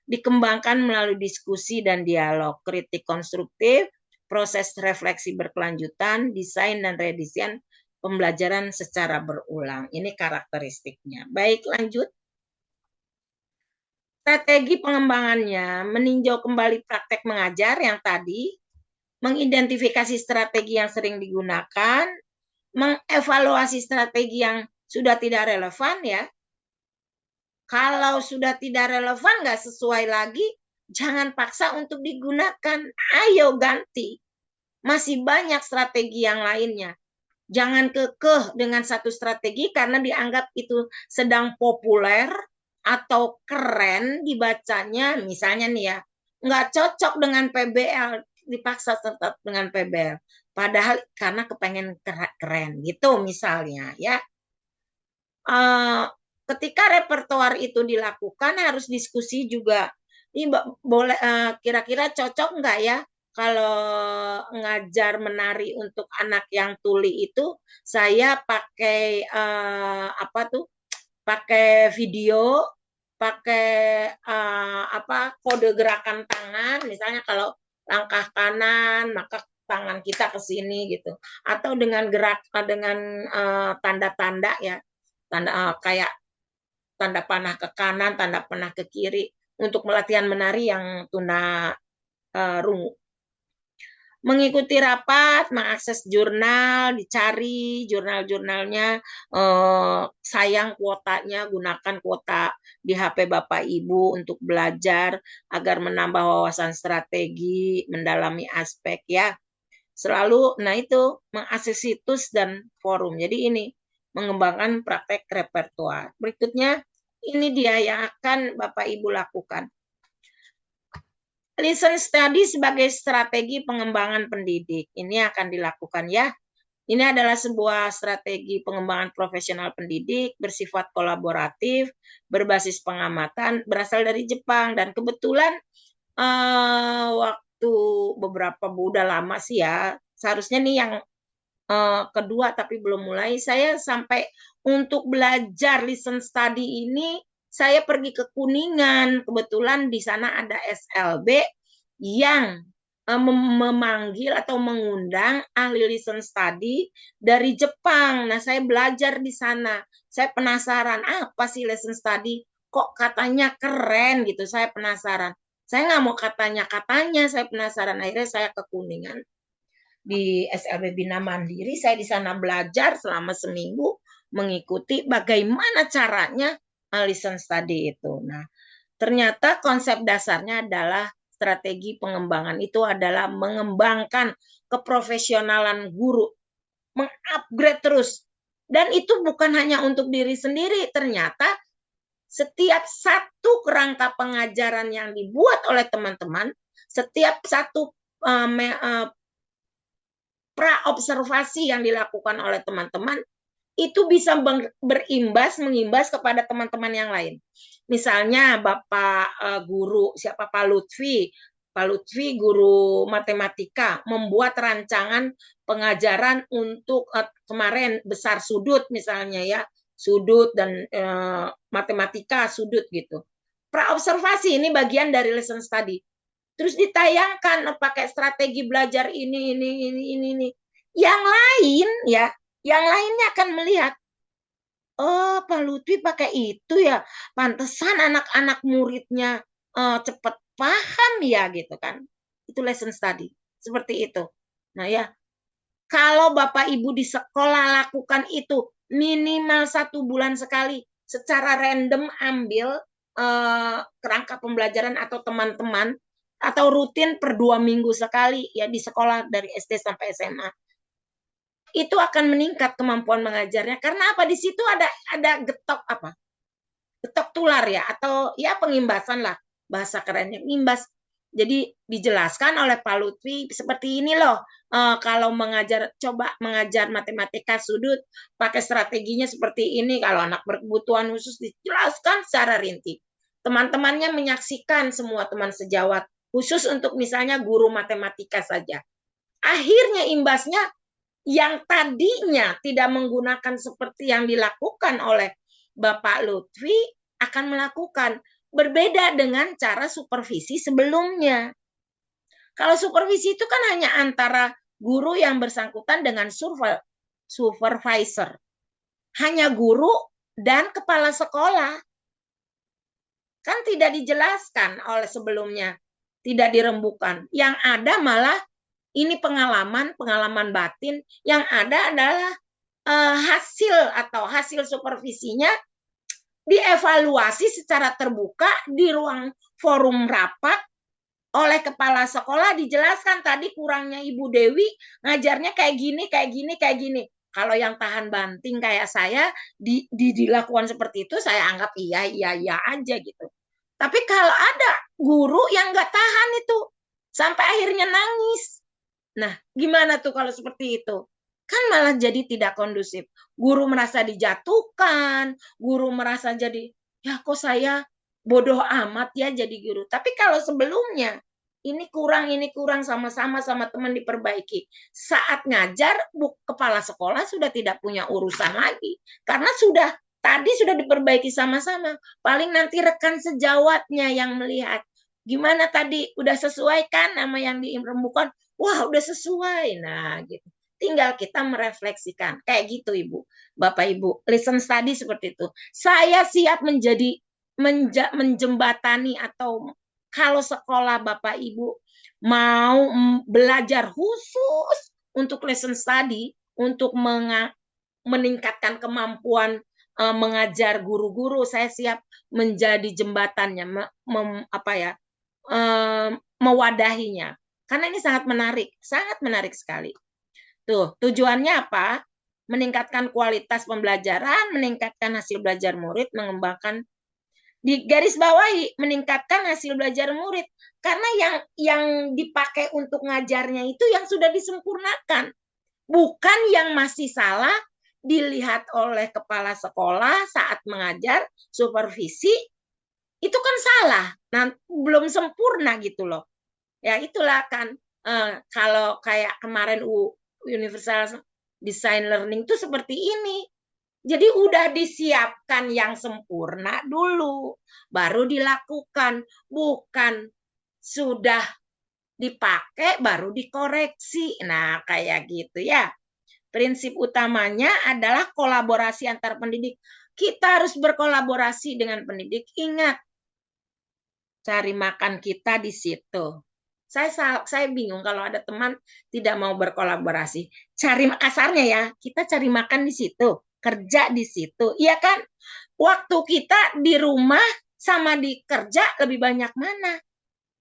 S2: Dikembangkan melalui diskusi dan dialog, kritik konstruktif, proses refleksi berkelanjutan, desain dan redesign pembelajaran secara berulang. Ini karakteristiknya. Baik, lanjut. Strategi pengembangannya meninjau kembali praktek mengajar yang tadi, mengidentifikasi strategi yang sering digunakan, mengevaluasi strategi yang sudah tidak relevan, ya. Kalau sudah tidak relevan, nggak sesuai lagi, jangan paksa untuk digunakan. Ayo ganti. Masih banyak strategi yang lainnya. Jangan kekeh dengan satu strategi karena dianggap itu sedang populer atau keren dibacanya. Misalnya nih ya, nggak cocok dengan PBL, dipaksa tetap dengan PBL. Padahal karena kepengen keren gitu misalnya ya. Ketika repertoar itu dilakukan harus diskusi juga. Ini boleh kira-kira cocok nggak ya kalau ngajar menari untuk anak yang tuli itu saya pakai apa tuh? Pakai video, pakai apa kode gerakan tangan, misalnya kalau langkah kanan maka tangan kita ke sini gitu. Atau dengan gerak dengan tanda-tanda ya. Tanda kayak tanda panah ke kanan, tanda panah ke kiri untuk latihan menari yang tuna rungu. Mengikuti rapat, mengakses jurnal, dicari jurnal-jurnalnya, sayang kuotanya, gunakan kuota di HP Bapak Ibu untuk belajar agar menambah wawasan strategi, mendalami aspek ya. Selalu, nah itu mengakses situs dan forum. Jadi ini mengembangkan praktek repertoar. Berikutnya, ini dia yang akan Bapak Ibu lakukan. Listen study sebagai strategi pengembangan pendidik. Ini akan dilakukan ya. Ini adalah sebuah strategi pengembangan profesional pendidik bersifat kolaboratif, berbasis pengamatan, berasal dari Jepang. Dan kebetulan waktu beberapa udah lama sih ya, seharusnya nih yang kedua tapi belum mulai, saya sampai untuk belajar listen study ini saya pergi ke Kuningan, kebetulan di sana ada SLB yang memanggil atau mengundang ahli listen study dari Jepang. Nah, saya belajar di sana. Saya penasaran, apa sih listen study? Kok katanya keren gitu, saya penasaran. Saya nggak mau katanya, saya penasaran. Akhirnya saya ke Kuningan di SLB Bina Mandiri. Saya di sana belajar selama seminggu mengikuti bagaimana caranya listen study itu. Nah, ternyata konsep dasarnya adalah strategi pengembangan itu adalah mengembangkan keprofesionalan guru, mengupgrade terus. Dan itu bukan hanya untuk diri sendiri, ternyata setiap satu kerangka pengajaran yang dibuat oleh teman-teman, setiap satu pra-observasi yang dilakukan oleh teman-teman itu bisa mengimbas kepada teman-teman yang lain. Misalnya Bapak guru siapa Pak Lutfi guru matematika membuat rancangan pengajaran untuk kemarin besar sudut misalnya ya, sudut dan matematika sudut gitu. Pra-observasi ini bagian dari lesson study. Terus ditayangkan pakai strategi belajar ini. Yang lain ya, yang lainnya akan melihat, oh Pak Lutfi pakai itu ya, pantesan anak-anak muridnya cepat paham ya gitu kan. Itu lesson study, seperti itu. Nah ya, kalau Bapak Ibu di sekolah lakukan itu minimal 1 bulan sekali, secara random ambil kerangka pembelajaran atau teman-teman, atau rutin per 2 minggu sekali ya di sekolah dari SD sampai SMA. Itu akan meningkat kemampuan mengajarnya karena apa? Di situ ada getok tular ya, atau ya pengimbasan lah bahasa kerennya, imbas Jadi dijelaskan oleh Pak Lutfi seperti ini loh. Kalau coba mengajar matematika sudut pakai strateginya seperti ini. Kalau anak berkebutuhan khusus dijelaskan secara rinci. Teman-temannya menyaksikan, semua teman sejawat, khusus untuk misalnya guru matematika saja. Akhirnya imbasnya yang tadinya tidak menggunakan seperti yang dilakukan oleh Bapak Lutfi akan melakukan berbeda dengan cara supervisi sebelumnya. Kalau supervisi itu kan hanya antara guru yang bersangkutan dengan supervisor. Hanya guru dan kepala sekolah. Kan tidak dijelaskan oleh sebelumnya. Tidak dirembukan. Yang ada malah ini pengalaman batin. Yang ada adalah hasil supervisinya dievaluasi secara terbuka di ruang forum rapat oleh kepala sekolah, dijelaskan tadi kurangnya Ibu Dewi ngajarnya kayak gini, kayak gini, kayak gini. Kalau yang tahan banting kayak saya dilakukan seperti itu, saya anggap iya aja gitu. Tapi kalau ada guru yang nggak tahan itu sampai akhirnya nangis, nah gimana tuh kalau seperti itu? Kan malah jadi tidak kondusif. Guru merasa dijatuhkan, guru merasa jadi, ya kok saya bodoh amat ya jadi guru. Tapi kalau sebelumnya, ini kurang, sama-sama sama teman diperbaiki. Saat ngajar, kepala sekolah sudah tidak punya urusan lagi. Karena tadi sudah diperbaiki sama-sama. Paling nanti rekan sejawatnya yang melihat. Gimana tadi, udah sesuai kan sama yang dirembukan? Wah, udah sesuai. Nah, gitu. Tinggal kita merefleksikan. Kayak gitu, Ibu. Bapak, Ibu. Listen study seperti itu. Saya siap menjembatani atau kalau sekolah Bapak Ibu mau belajar khusus untuk lesson study, untuk meningkatkan kemampuan mengajar guru-guru, saya siap menjadi jembatannya, mewadahinya. Karena ini sangat menarik sekali. Tuh, tujuannya apa? Meningkatkan kualitas pembelajaran, meningkatkan hasil belajar murid, mengembangkan di garis bawahi meningkatkan hasil belajar murid karena yang dipakai untuk ngajarnya itu yang sudah disempurnakan, bukan yang masih salah dilihat oleh kepala sekolah saat mengajar supervisi itu kan salah, nah belum sempurna gitu loh. Ya itulah kan kalau kayak kemarin Universal Design Learning itu seperti ini. Jadi udah disiapkan yang sempurna dulu, baru dilakukan. Bukan sudah dipakai, baru dikoreksi. Nah, kayak gitu ya. Prinsip utamanya adalah kolaborasi antar pendidik. Kita harus berkolaborasi dengan pendidik. Ingat, cari makan kita di situ. Saya bingung kalau ada teman tidak mau berkolaborasi. Cari kasarnya ya, kita cari makan di situ, kerja di situ. Iya kan? Waktu kita di rumah sama di kerja lebih banyak mana?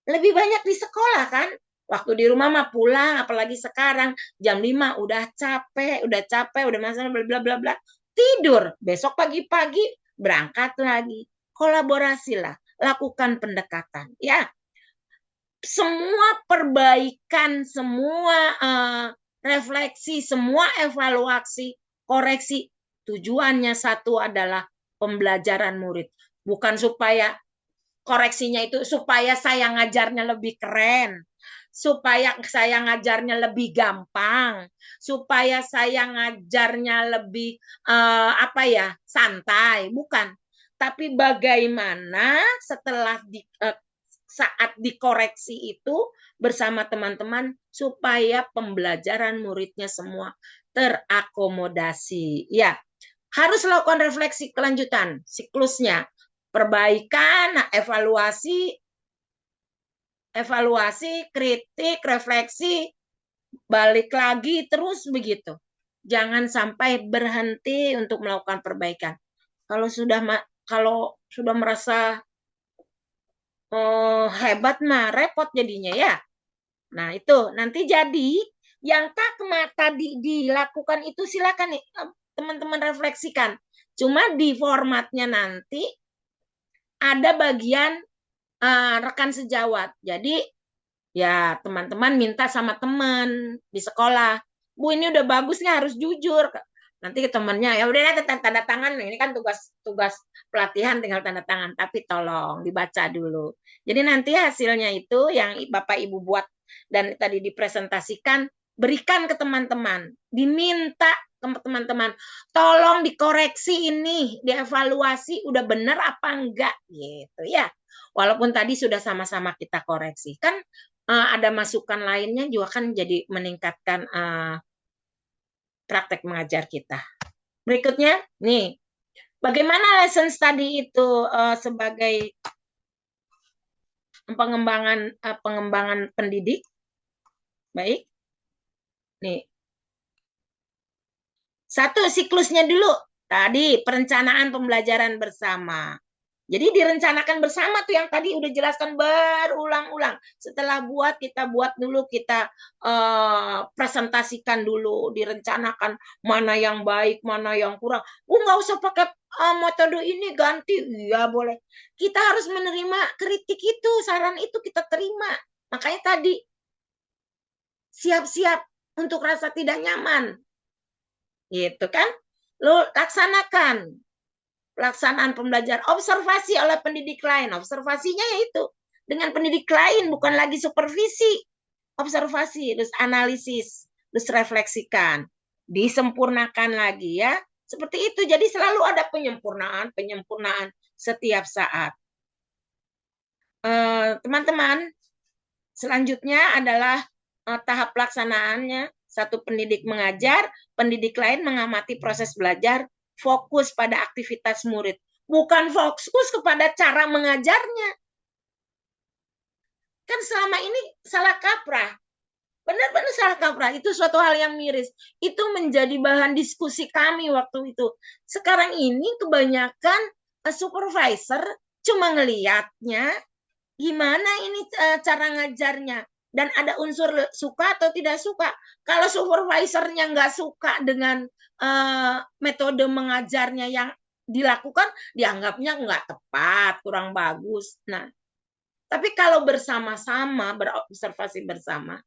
S2: Lebih banyak di sekolah kan? Waktu di rumah mah pulang, apalagi sekarang jam 5 udah masalah bla bla bla bla. Tidur, besok pagi-pagi berangkat lagi. Kolaborasilah, lakukan pendekatan ya. Semua perbaikan, semua refleksi, semua evaluasi, koreksi, tujuannya satu adalah pembelajaran murid. Bukan supaya koreksinya itu supaya saya ngajarnya lebih keren, supaya saya ngajarnya lebih gampang, supaya saya ngajarnya lebih santai, bukan. Tapi bagaimana setelah saat dikoreksi itu bersama teman-teman supaya pembelajaran muridnya semua terakomodasi. Ya, harus lakukan refleksi kelanjutan siklusnya, perbaikan, evaluasi, kritik, refleksi, balik lagi terus begitu. Jangan sampai berhenti untuk melakukan perbaikan. Kalau sudah merasa hebat mah repot jadinya ya. Nah itu nanti jadi yang tadi dilakukan itu silakan nih teman-teman refleksikan. Cuma di formatnya nanti ada bagian rekan sejawat. Jadi Ya, teman-teman minta sama teman di sekolah, Bu ini udah bagus nih harus jujur. Nanti ke temannya ya udah tanda tangan ini kan tugas tugas pelatihan tinggal tanda tangan, tapi tolong dibaca dulu. Jadi nanti hasilnya itu yang Bapak Ibu buat dan tadi dipresentasikan berikan ke teman-teman, diminta ke teman-teman, tolong dikoreksi ini, dievaluasi udah benar apa enggak gitu ya. Walaupun tadi sudah sama-sama kita koreksi kan ada masukan lainnya juga kan jadi meningkatkan praktek mengajar kita. Berikutnya, nih, bagaimana lesson study itu sebagai pengembangan pendidik? Baik, nih, satu siklusnya dulu. Tadi perencanaan pembelajaran bersama. Jadi direncanakan bersama tuh yang tadi udah jelaskan berulang-ulang. Setelah kita buat dulu, kita presentasikan dulu, direncanakan mana yang baik, mana yang kurang. Nggak usah pakai metode ini ganti, iya boleh. Kita harus menerima kritik itu, saran itu kita terima. Makanya tadi siap-siap untuk rasa tidak nyaman, gitu kan? Lo laksanakan pelaksanaan pembelajaran, observasi oleh pendidik lain. Observasinya yaitu dengan pendidik lain, bukan lagi supervisi. Observasi, terus analisis, terus refleksikan, disempurnakan lagi ya. Seperti itu. Jadi selalu ada penyempurnaan setiap saat. Teman-teman, selanjutnya adalah tahap pelaksanaannya. Satu pendidik mengajar, pendidik lain mengamati proses belajar, fokus pada aktivitas murid. Bukan fokus kepada cara mengajarnya. Kan selama ini salah kaprah. Benar-benar salah kaprah. Itu suatu hal yang miris. Itu menjadi bahan diskusi kami waktu itu. Sekarang ini kebanyakan supervisor cuma ngelihatnya gimana ini cara ngajarnya dan ada unsur suka atau tidak suka. Kalau supervisornya nggak suka dengan metode mengajarnya yang dilakukan, dianggapnya nggak tepat, kurang bagus. Nah, tapi kalau bersama-sama berobservasi bersama,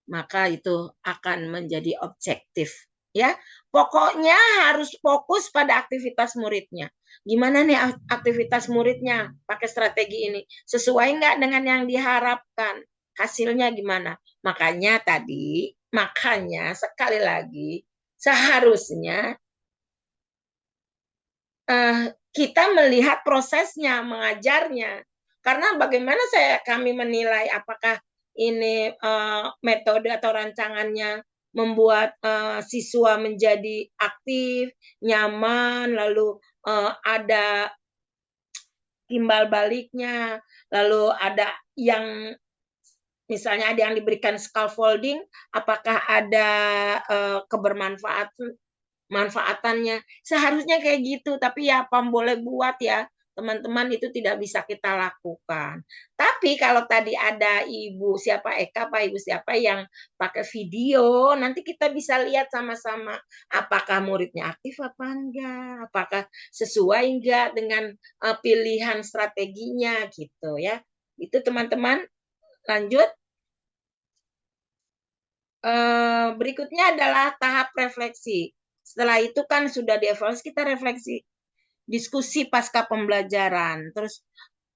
S2: maka itu akan menjadi objektif. Ya, pokoknya harus fokus pada aktivitas muridnya. Gimana nih aktivitas muridnya pakai strategi ini? Sesuai nggak dengan yang diharapkan? Hasilnya gimana? Makanya sekali lagi, seharusnya kita melihat prosesnya, mengajarnya. Karena bagaimana kami menilai apakah ini metode atau rancangannya membuat siswa menjadi aktif, nyaman, lalu ada timbal baliknya, lalu ada yang misalnya ada yang diberikan scaffolding, apakah ada manfaatannya. Seharusnya kayak gitu, tapi ya apa boleh buat ya, teman-teman itu tidak bisa kita lakukan. Tapi kalau tadi ada Ibu siapa Eka, Pak Ibu siapa yang pakai video, nanti kita bisa lihat sama-sama apakah muridnya aktif apa enggak, apakah sesuai enggak dengan pilihan strateginya gitu ya. Itu teman-teman, lanjut. Berikutnya adalah tahap refleksi. Setelah itu kan sudah dievaluasi, kita refleksi, diskusi pasca pembelajaran. Terus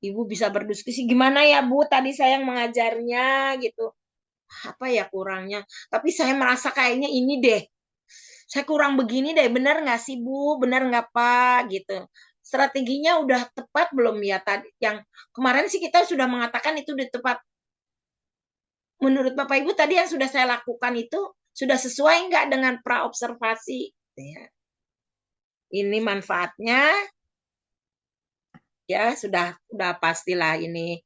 S2: Ibu bisa berdiskusi, gimana ya Bu, tadi saya yang mengajarnya gitu. Apa ya kurangnya? Tapi saya merasa kayaknya ini deh. Saya kurang begini deh, benar nggak sih Bu? Benar nggak Pak? Gitu. Strateginya udah tepat belum ya tadi? Yang kemarin sih kita sudah mengatakan itu udah tepat. Menurut Bapak Ibu tadi yang sudah saya lakukan itu sudah sesuai nggak dengan praobservasi? Ya. Ini manfaatnya ya sudah pastilah ini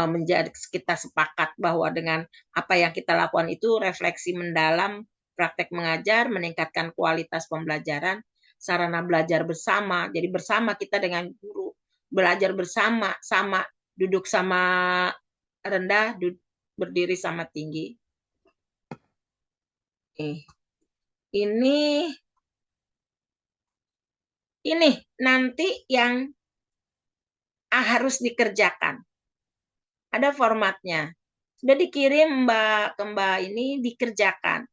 S2: menjadi kita sepakat bahwa dengan apa yang kita lakukan itu refleksi mendalam, praktek mengajar, meningkatkan kualitas pembelajaran, sarana belajar bersama. Jadi bersama kita dengan guru, belajar bersama, sama duduk sama rendah, berdiri sama tinggi. Ini nanti yang harus dikerjakan. Ada formatnya. Sudah dikirim ke Mbak ini dikerjakan.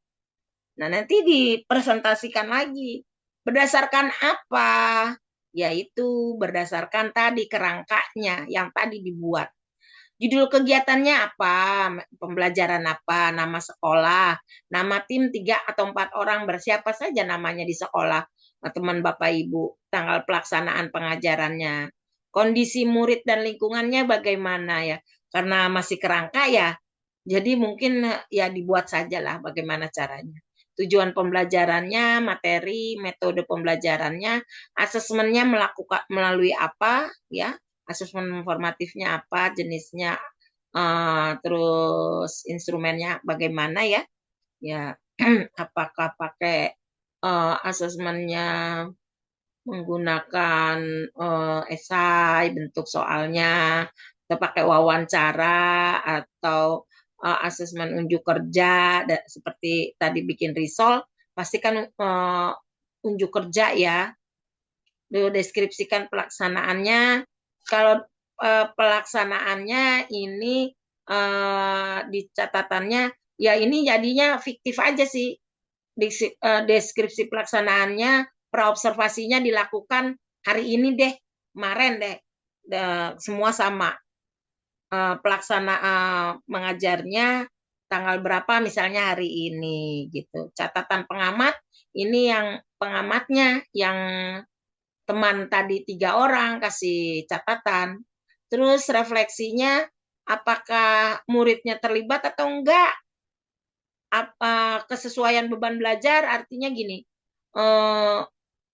S2: Nah, nanti dipresentasikan lagi. Berdasarkan apa? Yaitu berdasarkan tadi kerangkanya yang tadi dibuat. Judul kegiatannya apa? Pembelajaran apa? Nama sekolah, nama tim 3 atau 4 orang, bersiapa saja namanya di sekolah, teman Bapak Ibu, tanggal pelaksanaan pengajarannya, kondisi murid dan lingkungannya bagaimana ya? Karena masih kerangka ya, jadi mungkin ya dibuat sajalah bagaimana caranya. Tujuan pembelajarannya, materi, metode pembelajarannya, asesmennya melakukan melalui apa ya? Asesmen formatifnya apa, jenisnya, terus instrumennya bagaimana ya? Ya, apakah pakai asesmennya menggunakan esai bentuk soalnya, atau pakai wawancara, atau asesmen unjuk kerja, seperti tadi bikin risol, pasti kan unjuk kerja ya, deskripsikan pelaksanaannya. Kalau pelaksanaannya ini di catatannya, ya ini jadinya fiktif aja sih. Deskripsi pelaksanaannya, praobservasinya dilakukan hari ini deh, kemarin deh, semua sama. Pelaksana mengajarnya tanggal berapa misalnya hari ini gitu. Catatan pengamat ini yang pengamatnya yang teman tadi 3 orang kasih catatan. Terus refleksinya apakah muridnya terlibat atau enggak? Apa kesesuaian beban belajar, artinya gini,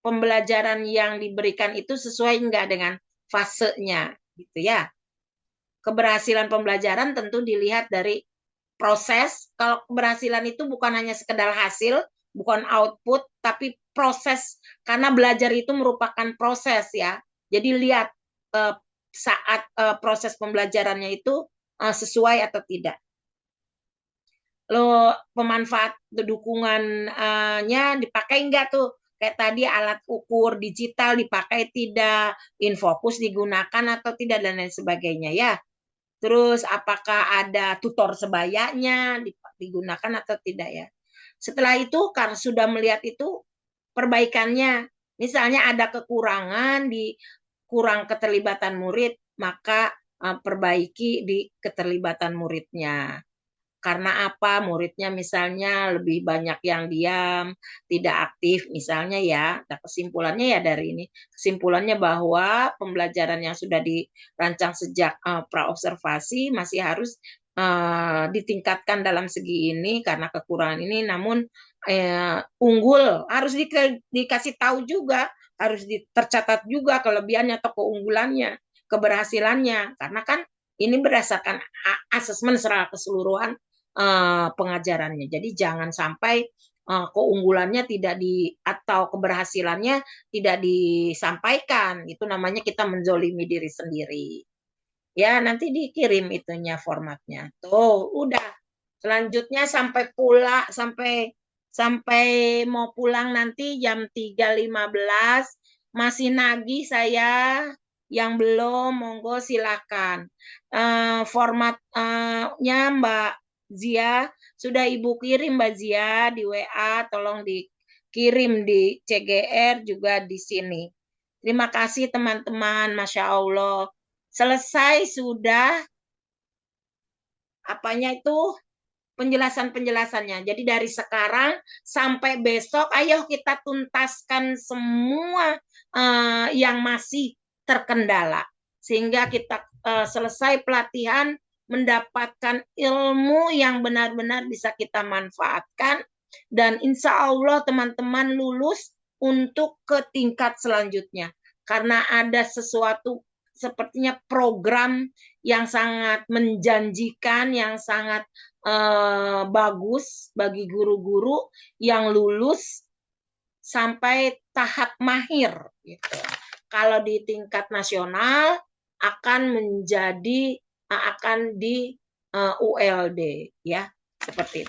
S2: pembelajaran yang diberikan itu sesuai enggak dengan fasenya gitu ya. Keberhasilan pembelajaran tentu dilihat dari proses. Kalau keberhasilan itu bukan hanya sekedar hasil, bukan output, tapi proses. Karena belajar itu merupakan proses ya. Jadi lihat saat proses pembelajarannya itu sesuai atau tidak. Lo pemanfaat dukungannya dipakai enggak tuh? Kayak tadi alat ukur digital dipakai tidak, infocus digunakan atau tidak, dan lain sebagainya ya. Terus apakah ada tutor sebayanya digunakan atau tidak ya. Setelah itu karena sudah melihat itu perbaikannya, misalnya ada kekurangan di kurang keterlibatan murid, maka perbaiki di keterlibatan muridnya. Karena apa? Muridnya misalnya lebih banyak yang diam, tidak aktif misalnya ya. Nah, kesimpulannya ya dari ini, kesimpulannya bahwa pembelajaran yang sudah dirancang sejak praobservasi masih harus ditingkatkan dalam segi ini karena kekurangan ini, namun unggul harus dikasih tahu juga, harus tercatat juga kelebihannya atau keunggulannya, keberhasilannya, karena kan ini berdasarkan asesmen secara keseluruhan pengajarannya. Jadi jangan sampai keunggulannya tidak atau keberhasilannya tidak disampaikan. Itu namanya kita menzolimi diri sendiri. Ya, nanti dikirim itunya formatnya. Tuh, udah. Selanjutnya sampai sampai sampai mau pulang nanti jam 3.15 masih nagih saya, yang belum monggo silakan. Formatnya Mbak Zia sudah Ibu kirim, Mbak Zia, di WA, tolong dikirim di CGR juga di sini. Terima kasih teman-teman, Masya Allah. Selesai sudah apanya itu penjelasan-penjelasannya. Jadi dari sekarang sampai besok, ayo kita tuntaskan semua yang masih terkendala. Sehingga kita selesai pelatihan, mendapatkan ilmu yang benar-benar bisa kita manfaatkan. Dan insya Allah teman-teman lulus untuk ke tingkat selanjutnya. Karena ada sesuatu sepertinya program yang sangat menjanjikan, yang sangat bagus bagi guru-guru yang lulus sampai tahap mahir gitu. Kalau di tingkat nasional akan menjadi akan di ULD ya, seperti itu.